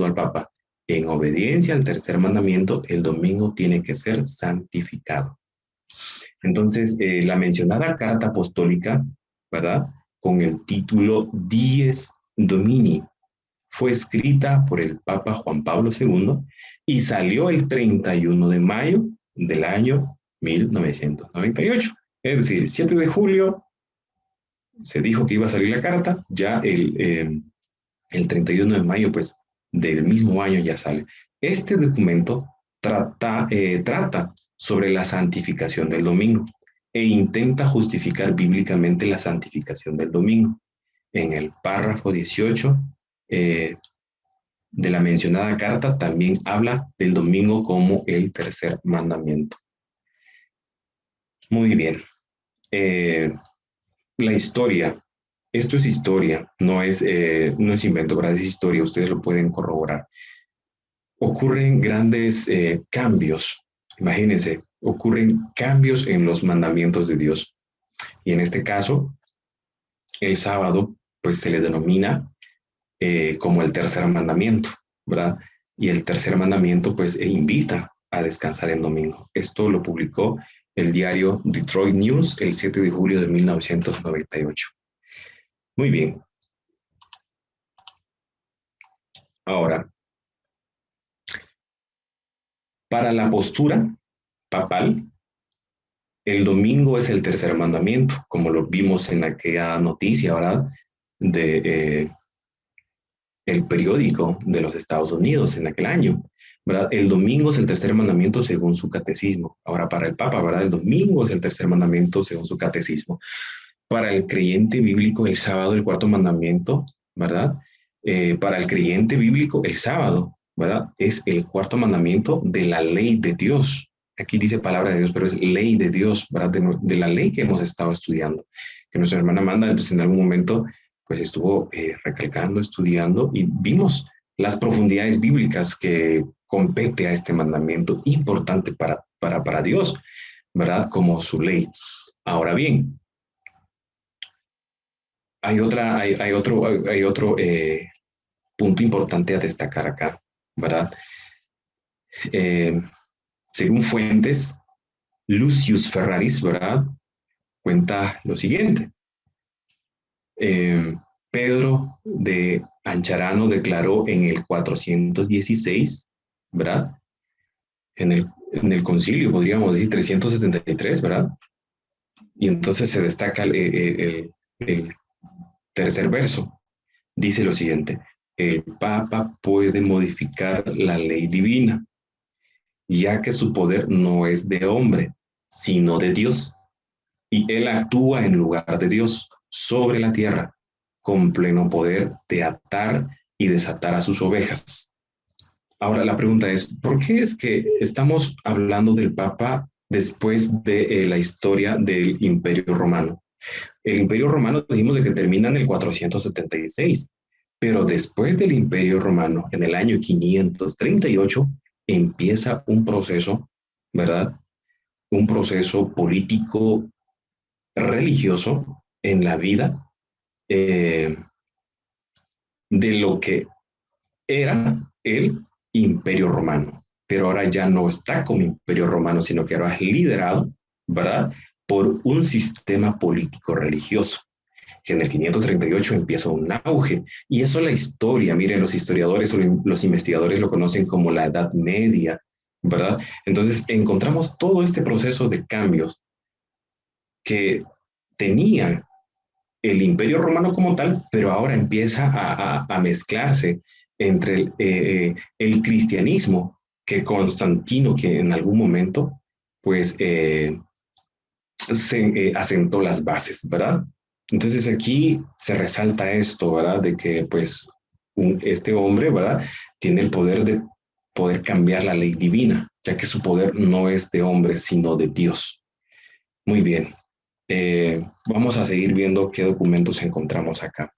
al Papa. En obediencia al tercer mandamiento, el domingo tiene que ser santificado. Entonces, la mencionada carta apostólica, ¿verdad? Con el título Dies Domini, fue escrita por el Papa Juan Pablo II y salió el 31 de mayo del año 1998. Es decir, 7 de julio se dijo que iba a salir la carta, ya el 31 de mayo, pues, del mismo año ya sale. Este documento trata sobre la santificación del domingo e intenta justificar bíblicamente la santificación del domingo. En el párrafo 18 de la mencionada carta también habla del domingo como el tercer mandamiento. Muy bien. La historia, esto es historia, no es invento, ¿verdad? Es historia, ustedes lo pueden corroborar. Ocurren grandes cambios, imagínense, ocurren cambios en los mandamientos de Dios. Y en este caso, el sábado, pues se le denomina como el tercer mandamiento, ¿verdad? Y el tercer mandamiento, pues, invita a descansar en domingo. Esto lo publicó el diario Detroit News el 7 de julio de 1998. Muy bien. Ahora, para la postura papal, el domingo es el tercer mandamiento, como lo vimos en aquella noticia, ¿verdad? De el periódico de los Estados Unidos en aquel año, ¿verdad? El domingo es el tercer mandamiento según su catecismo. Ahora, para el Papa, ¿verdad? El domingo es el tercer mandamiento según su catecismo. Para el creyente bíblico, el sábado, el cuarto mandamiento, ¿verdad? Para el creyente bíblico, el sábado, ¿verdad? Es el cuarto mandamiento de la ley de Dios. Aquí dice palabra de Dios, pero es ley de Dios, ¿verdad? De la ley que hemos estado estudiando. Que nuestra hermana Amanda, pues, en algún momento, pues estuvo recalcando, estudiando, y vimos las profundidades bíblicas que compete a este mandamiento importante para Dios, ¿verdad? Como su ley. Ahora bien, hay otro punto importante a destacar acá, ¿verdad? Según fuentes, Lucius Ferraris, ¿verdad? Cuenta lo siguiente. Pedro de Ancharano declaró en el 416, ¿verdad? En el concilio, podríamos decir 373, ¿verdad? Y entonces se destaca el tercer verso. Dice lo siguiente: el Papa puede modificar la ley divina, ya que su poder no es de hombre, sino de Dios, y él actúa en lugar de Dios sobre la tierra, con pleno poder de atar y desatar a sus ovejas. Ahora la pregunta es, ¿por qué es que estamos hablando del Papa después de la historia del Imperio Romano? El Imperio Romano dijimos de que termina en el 476, pero después del Imperio Romano, en el año 538, empieza un proceso, ¿verdad? Un proceso político religioso en la vida de lo que era el Imperio Romano, pero ahora ya no está como Imperio Romano, sino que ahora es liderado, ¿verdad?, por un sistema político religioso, que en el 538 empieza un auge, y eso la historia, miren, los historiadores o los investigadores lo conocen como la Edad Media, ¿verdad? Entonces encontramos todo este proceso de cambios que tenía el Imperio Romano como tal, pero ahora empieza a mezclarse entre el cristianismo que Constantino, que en algún momento, pues, se asentó las bases, ¿verdad? Entonces aquí se resalta esto, ¿verdad? De que, pues, este hombre, ¿verdad?, tiene el poder de poder cambiar la ley divina, ya que su poder no es de hombre, sino de Dios. Muy bien. Vamos a seguir viendo qué documentos encontramos acá.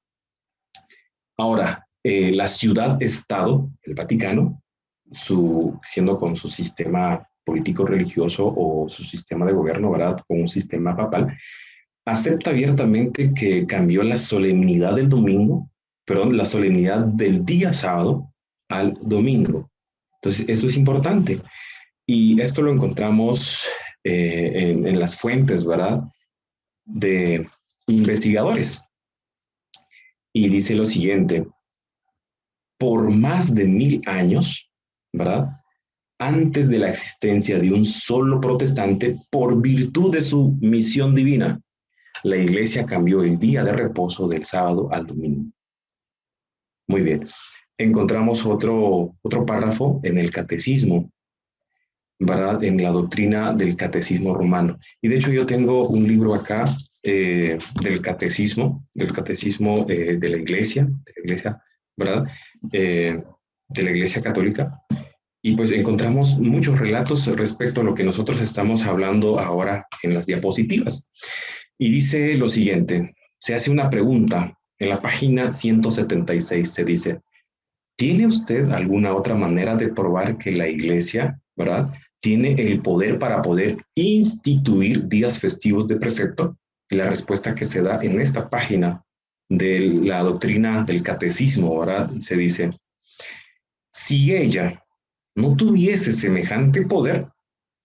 Ahora, la ciudad-estado, el Vaticano, siendo con su sistema político-religioso o su sistema de gobierno, ¿verdad? Con un sistema papal, acepta abiertamente que cambió la solemnidad del domingo, perdón, la solemnidad del día sábado al domingo. Entonces, eso es importante. Y esto lo encontramos en las fuentes, ¿verdad? De investigadores. Y dice lo siguiente: por más de 1000 años, ¿verdad? Antes de la existencia de un solo protestante, por virtud de su misión divina, la Iglesia cambió el día de reposo del sábado al domingo. Muy bien. Encontramos otro párrafo en el Catecismo, ¿verdad? En la doctrina del Catecismo romano. Y de hecho yo tengo un libro acá del Catecismo de la Iglesia, ¿verdad? De la Iglesia Católica. Y pues encontramos muchos relatos respecto a lo que nosotros estamos hablando ahora en las diapositivas. Y dice lo siguiente: se hace una pregunta en la página 176, se dice: ¿tiene usted alguna otra manera de probar que la Iglesia, ¿verdad?, tiene el poder para poder instituir días festivos de precepto? Y la respuesta que se da en esta página de la doctrina del Catecismo, ¿verdad?, se dice: si ella no tuviese semejante poder,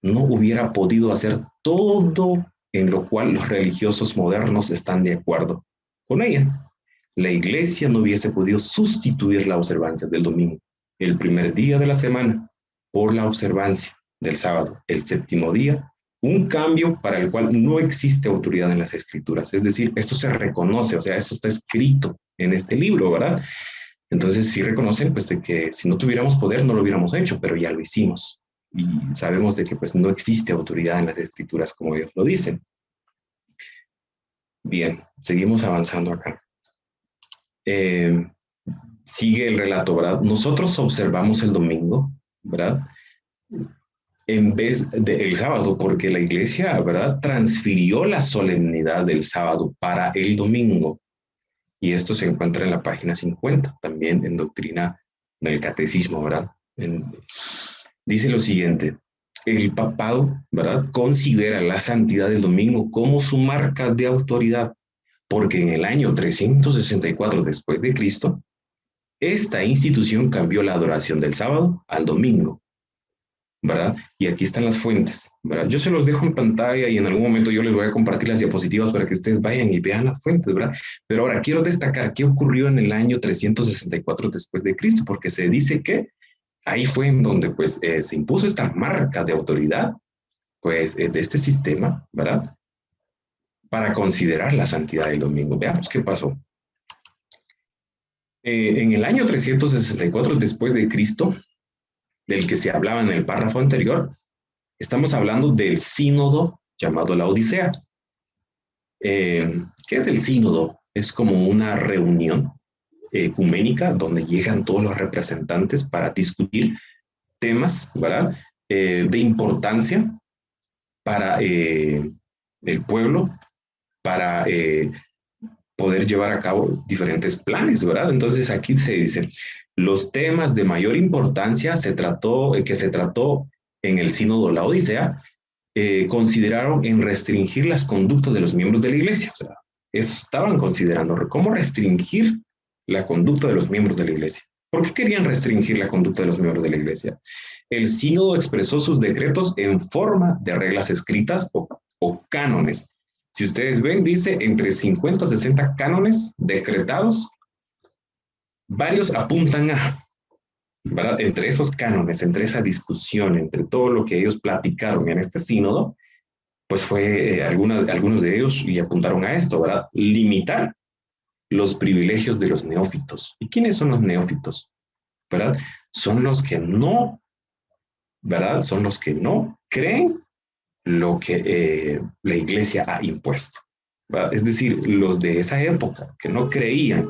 no hubiera podido hacer todo en lo cual los religiosos modernos están de acuerdo con ella. La Iglesia no hubiese podido sustituir la observancia del domingo, el primer día de la semana, por la observancia del sábado, el séptimo día, un cambio para el cual no existe autoridad en las Escrituras. Es decir, esto se reconoce, o sea, esto está escrito en este libro, ¿verdad? Entonces sí reconocen pues de que si no tuviéramos poder no lo hubiéramos hecho, pero ya lo hicimos. Y sabemos de que pues no existe autoridad en las Escrituras como ellos lo dicen. Bien, seguimos avanzando acá. Sigue el relato, ¿verdad? Nosotros observamos el domingo, ¿verdad?, en vez del sábado, porque la Iglesia, ¿verdad?, transfirió la solemnidad del sábado para el domingo. Y esto se encuentra en la página 50, también en doctrina del Catecismo, ¿verdad? Dice lo siguiente: el papado, ¿verdad?, considera la santidad del domingo como su marca de autoridad, porque en el año 364 después de Cristo, esta institución cambió la adoración del sábado al domingo, ¿verdad? Y aquí están las fuentes, ¿verdad? Yo se los dejo en pantalla y en algún momento yo les voy a compartir las diapositivas para que ustedes vayan y vean las fuentes, ¿verdad? Pero ahora quiero destacar qué ocurrió en el año 364 después de Cristo, porque se dice que ahí fue en donde pues se impuso esta marca de autoridad, pues de este sistema, ¿verdad?, para considerar la santidad del domingo. Veamos qué pasó. En el año 364 después de Cristo, del que se hablaba en el párrafo anterior, estamos hablando del sínodo llamado la Odisea. ¿Qué es el sínodo? Es como una reunión ecuménica donde llegan todos los representantes para discutir temas, ¿verdad?, de importancia para el pueblo, para poder llevar a cabo diferentes planes, ¿verdad? Entonces aquí se dice: los temas de mayor importancia que se trató en el sínodo La Odisea, consideraron en restringir las conductas de los miembros de la Iglesia. O sea, eso estaban considerando, cómo restringir la conducta de los miembros de la Iglesia. ¿Por qué querían restringir la conducta de los miembros de la Iglesia? El sínodo expresó sus decretos en forma de reglas escritas o cánones. Si ustedes ven, dice entre 50 a 60 cánones decretados. Varios apuntan a, ¿verdad?, entre esos cánones, entre esa discusión, entre todo lo que ellos platicaron en este sínodo, pues fue algunos de ellos y apuntaron a esto, ¿verdad?, limitar los privilegios de los neófitos. ¿Y quiénes son los neófitos? ¿Verdad? Son los que no, ¿verdad?, son los que no creen lo que la Iglesia ha impuesto, ¿verdad? Es decir, los de esa época que no creían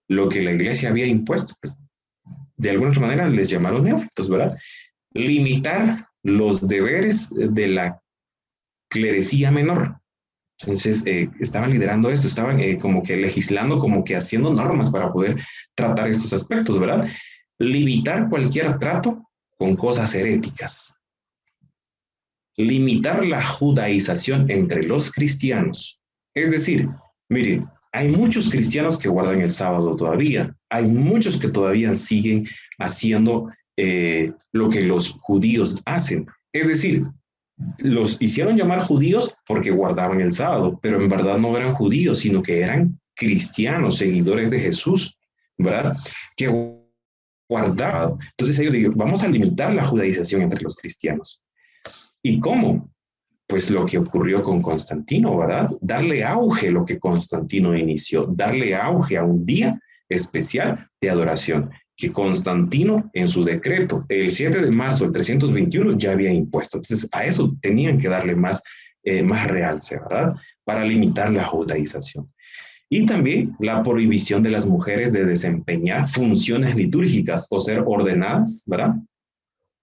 lo que la Iglesia había impuesto, pues de alguna manera les llamaron neófitos, ¿verdad? Limitar los deberes de la clerecía menor. Entonces, estaban liderando esto, estaban como que legislando, como que haciendo normas para poder tratar estos aspectos, ¿verdad? Limitar cualquier trato con cosas heréticas. Limitar la judaización entre los cristianos. Es decir, miren, hay muchos cristianos que guardan el sábado todavía. Hay muchos que todavía siguen haciendo lo que los judíos hacen. Es decir, los hicieron llamar judíos porque guardaban el sábado, pero en verdad no eran judíos, sino que eran cristianos, seguidores de Jesús, ¿verdad? Que guardaban. Entonces ellos dijeron, vamos a limitar la judaización entre los cristianos. ¿Y cómo? Pues lo que ocurrió con Constantino, ¿verdad? Darle auge a lo que Constantino inició, darle auge a un día especial de adoración que Constantino en su decreto el 7 de marzo del 321 ya había impuesto. Entonces a eso tenían que darle más realce, ¿verdad? Para limitar la judaización. Y también la prohibición de las mujeres de desempeñar funciones litúrgicas o ser ordenadas, ¿verdad?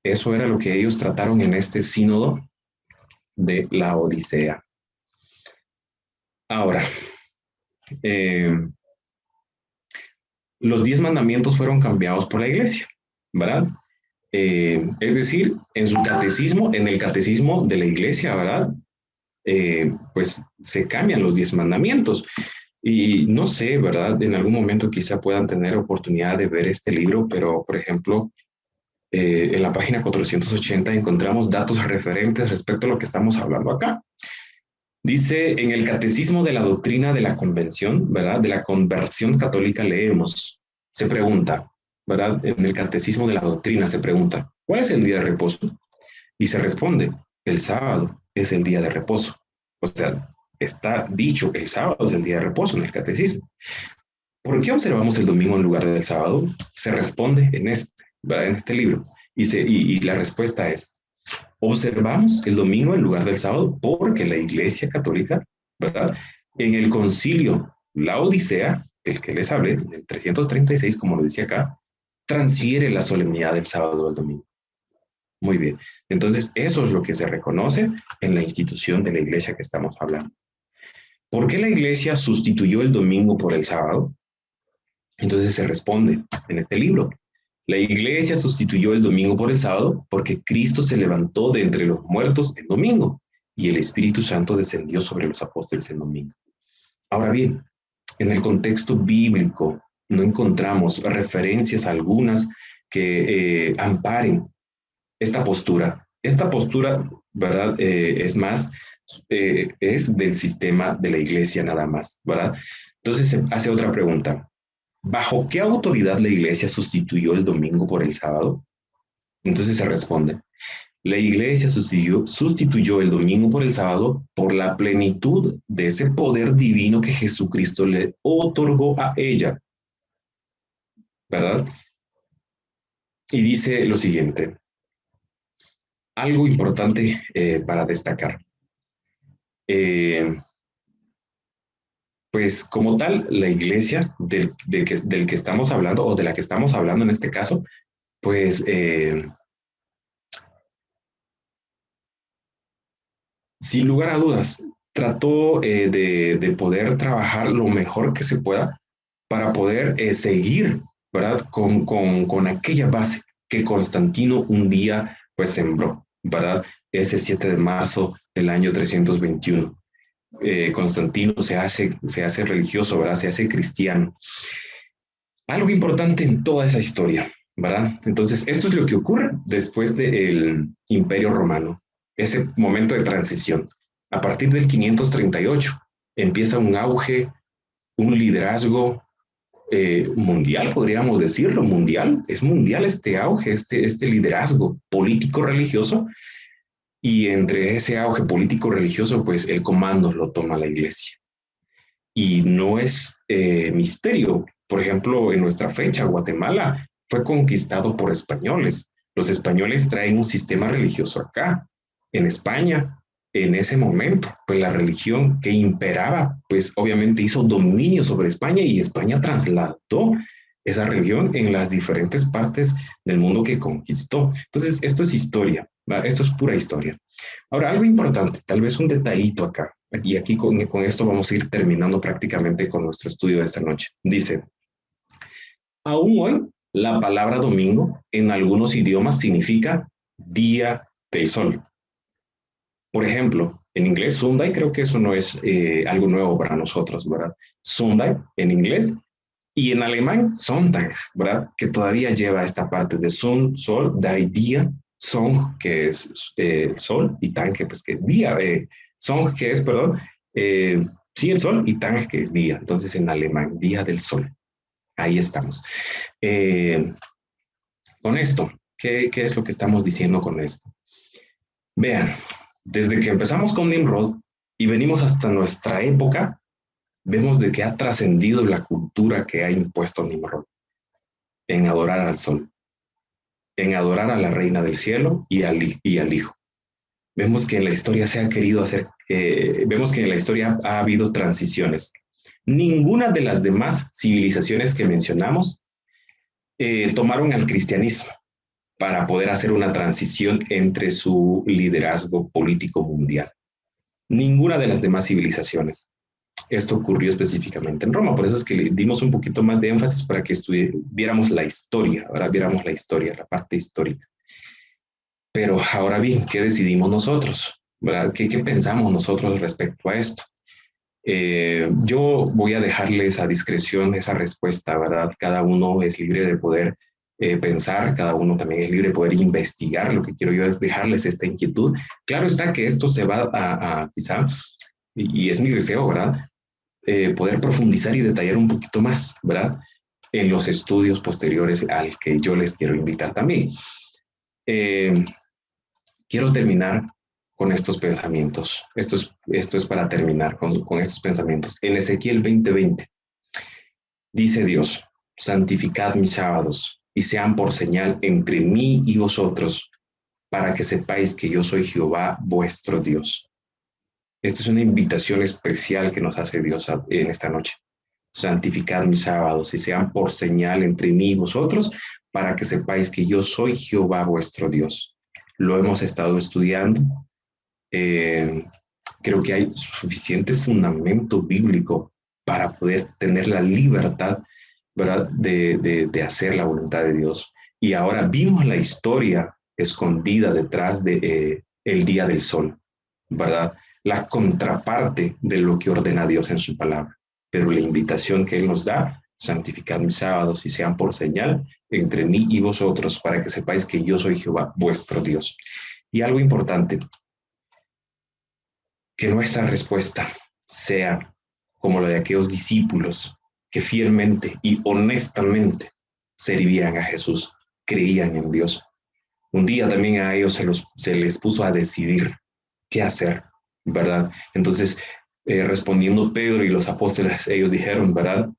Eso era lo que ellos trataron en este sínodo de la Odisea. Ahora, los 10 mandamientos fueron cambiados por la iglesia, ¿verdad? Es decir, en su catecismo, en el catecismo de la iglesia, ¿verdad? Pues se cambian los 10 mandamientos. Y no sé, ¿verdad? En algún momento quizá puedan tener oportunidad de ver este libro, pero, por ejemplo, en la página 480 encontramos datos referentes respecto a lo que estamos hablando acá. Dice, en el Catecismo de la Doctrina de la Convención, ¿verdad? De la Conversión Católica leemos, se pregunta, ¿verdad? En el Catecismo de la Doctrina se pregunta, ¿cuál es el día de reposo? Y se responde, el sábado es el día de reposo. O sea, está dicho que el sábado es el día de reposo en el Catecismo. ¿Por qué observamos el domingo en lugar del sábado? Se responde en este libro. Y la respuesta es, observamos el domingo en lugar del sábado porque la Iglesia Católica, ¿verdad? En el concilio La Odisea, del que les hablé, del 336, como lo decía acá, transfiere la solemnidad del sábado al domingo. Muy bien. Entonces, eso es lo que se reconoce en la institución de la Iglesia que estamos hablando. ¿Por qué la Iglesia sustituyó el domingo por el sábado? Entonces se responde en este libro. La Iglesia sustituyó el domingo por el sábado porque Cristo se levantó de entre los muertos el domingo y el Espíritu Santo descendió sobre los apóstoles el domingo. Ahora bien, en el contexto bíblico no encontramos referencias algunas que amparen esta postura. Esta postura, ¿verdad? Es más, es del sistema de la Iglesia nada más, ¿verdad? Entonces se hace otra pregunta. ¿Bajo qué autoridad la Iglesia sustituyó el domingo por el sábado? Entonces se responde, la Iglesia sustituyó el domingo por el sábado por la plenitud de ese poder divino que Jesucristo le otorgó a ella, ¿verdad? Y dice lo siguiente, algo importante para destacar. Pues como tal, la iglesia del que estamos hablando, o de la que estamos hablando en este caso, pues sin lugar a dudas, trató de poder trabajar lo mejor que se pueda para poder seguir, ¿verdad? Con aquella base que Constantino un día pues sembró, ¿verdad? Ese 7 de marzo del año 321. Constantino se hace religioso, ¿verdad? Se hace cristiano. Algo importante en toda esa historia, ¿verdad? Entonces, esto es lo que ocurre después del Imperio Romano, ese momento de transición. A partir del 538 empieza un auge, un liderazgo mundial, podríamos decirlo, mundial. Es mundial este auge, este liderazgo político-religioso. Y entre ese auge político-religioso, pues el comando lo toma la iglesia. Y no es misterio. Por ejemplo, en nuestra fecha, Guatemala fue conquistado por españoles. Los españoles traen un sistema religioso acá. En España, en ese momento, pues la religión que imperaba, pues obviamente hizo dominio sobre España y España trasladó esa religión en las diferentes partes del mundo que conquistó. Entonces, esto es historia, ¿verdad? Esto es pura historia. Ahora, algo importante, tal vez un detallito acá. Y aquí con esto vamos a ir terminando prácticamente con nuestro estudio de esta noche. Dice, aún hoy, la palabra domingo en algunos idiomas significa día del sol. Por ejemplo, en inglés, Sunday, creo que eso no es algo nuevo para nosotros, ¿verdad? Sunday en inglés y en alemán, Sonntag, ¿verdad? Que todavía lleva esta parte de sun, sol, de día, Song, que es sol, y Tag, que pues que día, Song, que es, perdón, sí, el sol, y Tag, que es día. Entonces en alemán, día del sol. Ahí estamos. Con esto, ¿qué es lo que estamos diciendo con esto? Vean, desde que empezamos con Nimrod y venimos hasta nuestra época, vemos de que ha trascendido la cultura que ha impuesto Nimrod en adorar al sol, en adorar a la reina del cielo y al hijo. Vemos que en la historia se ha querido hacer, vemos que en la historia ha habido transiciones. Ninguna de las demás civilizaciones que mencionamos tomaron al cristianismo para poder hacer una transición entre su liderazgo político mundial. Ninguna de las demás civilizaciones. Esto ocurrió específicamente en Roma, por eso es que le dimos un poquito más de énfasis para que viéramos la historia, ahora viéramos la historia, la parte histórica. Pero ahora bien, ¿qué decidimos nosotros? ¿Verdad? ¿Qué pensamos nosotros respecto a esto? Yo voy a dejarles a discreción esa respuesta, ¿verdad? Cada uno es libre de poder pensar, cada uno también es libre de poder investigar. Lo que quiero yo es dejarles esta inquietud. Claro está que esto se va a quizá, y es mi deseo, ¿verdad? Poder profundizar y detallar un poquito más, ¿verdad? En los estudios posteriores al que yo les quiero invitar también. Quiero terminar con estos pensamientos. Esto es para terminar con estos pensamientos. En Ezequiel 20:20 dice Dios, santificad mis sábados y sean por señal entre mí y vosotros, para que sepáis que yo soy Jehová vuestro Dios. Esta es una invitación especial que nos hace Dios en esta noche. Santificad mis sábados y sean por señal entre mí y vosotros, para que sepáis que yo soy Jehová vuestro Dios. Lo hemos estado estudiando. Creo que hay suficiente fundamento bíblico para poder tener la libertad, ¿verdad? De hacer la voluntad de Dios. Y ahora vimos la historia escondida detrás de el día del sol, ¿verdad? La contraparte de lo que ordena Dios en su palabra. Pero la invitación que Él nos da, santificad mis sábados y sean por señal entre mí y vosotros, para que sepáis que yo soy Jehová, vuestro Dios. Y algo importante, que nuestra respuesta sea como la de aquellos discípulos que fielmente y honestamente servían a Jesús, creían en Dios. Un día también a ellos se les puso a decidir qué hacer, ¿verdad? Entonces, respondiendo Pedro y los apóstoles, ellos dijeron, ¿verdad?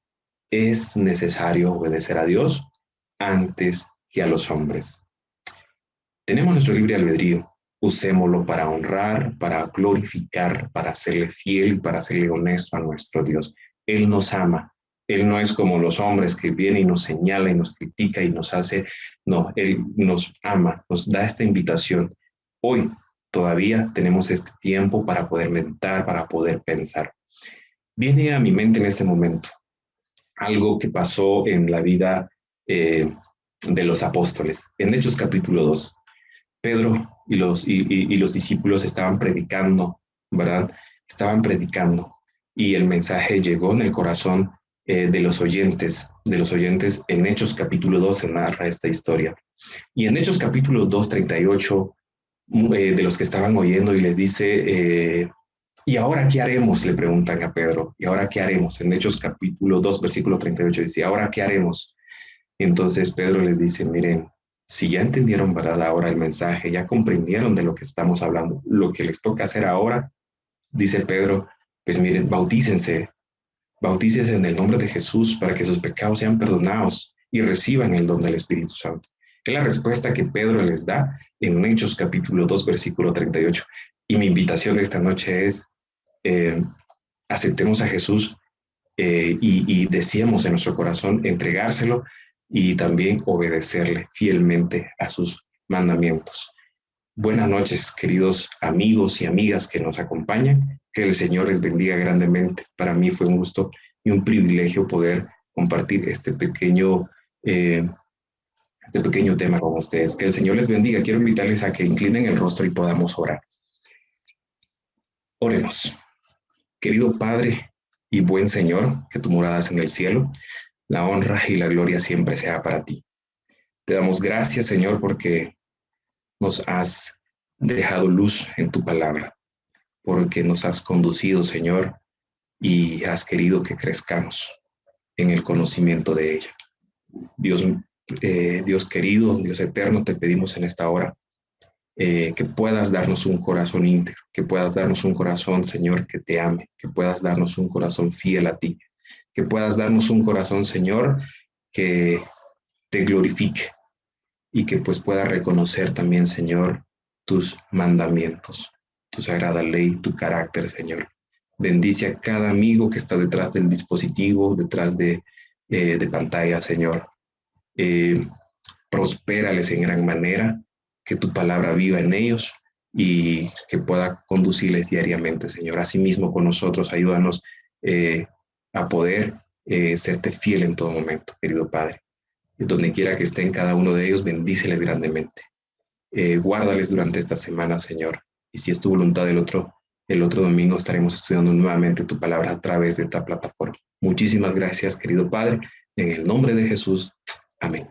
Es necesario obedecer a Dios antes que a los hombres. Tenemos nuestro libre albedrío. Usémoslo para honrar, para glorificar, para serle fiel, para serle honesto a nuestro Dios. Él nos ama. Él no es como los hombres que vienen y nos señala y nos critica y nos hace. No, Él nos ama, nos da esta invitación. Hoy todavía tenemos este tiempo para poder meditar, para poder pensar. Viene a mi mente en este momento algo que pasó en la vida de los apóstoles. En Hechos capítulo 2, Pedro y los discípulos estaban predicando, ¿verdad? Estaban predicando y el mensaje llegó en el corazón de los oyentes. En Hechos capítulo 2 se narra esta historia. Y en Hechos capítulo 2, 38, de los que estaban oyendo y les dice, ¿y ahora qué haremos? Le preguntan a Pedro. ¿Y ahora qué haremos? En Hechos capítulo 2, versículo 38 dice, ¿ahora qué haremos? Entonces Pedro les dice, miren, si ya entendieron, ¿verdad? Ahora el mensaje, ya comprendieron de lo que estamos hablando, lo que les toca hacer ahora, dice Pedro, pues miren, bautícense en el nombre de Jesús para que sus pecados sean perdonados y reciban el don del Espíritu Santo. Es la respuesta que Pedro les da en Hechos capítulo 2, versículo 38. Y mi invitación de esta noche es, aceptemos a Jesús y deseemos en nuestro corazón entregárselo y también obedecerle fielmente a sus mandamientos. Buenas noches, queridos amigos y amigas que nos acompañan. Que el Señor les bendiga grandemente. Para mí fue un gusto y un privilegio poder compartir este pequeño tema con ustedes. Que el Señor les bendiga. Quiero invitarles a que inclinen el rostro y podamos orar. Oremos. Querido Padre y buen Señor, que tu morada es en el cielo, la honra y la gloria siempre sea para ti. Te damos gracias, Señor, porque nos has dejado luz en tu palabra, porque nos has conducido, Señor, y has querido que crezcamos en el conocimiento de ella. Dios querido, Dios eterno, te pedimos en esta hora que puedas darnos un corazón íntegro, que puedas darnos un corazón, Señor, que te ame, que puedas darnos un corazón fiel a ti, que puedas darnos un corazón, Señor, que te glorifique y que pues pueda reconocer también, Señor, tus mandamientos, tu sagrada ley, tu carácter, Señor. Bendice a cada amigo que está detrás del dispositivo, detrás de pantalla, Señor. Prospérales en gran manera, que tu palabra viva en ellos y que pueda conducirles diariamente, Señor. Asimismo con nosotros, ayúdanos a poder serte fiel en todo momento, querido Padre. Y donde quiera que estén cada uno de ellos, bendíceles grandemente. Guárdales durante esta semana, Señor. Y si es tu voluntad, el otro domingo estaremos estudiando nuevamente tu palabra a través de esta plataforma. Muchísimas gracias, querido Padre. En el nombre de Jesús. Amén.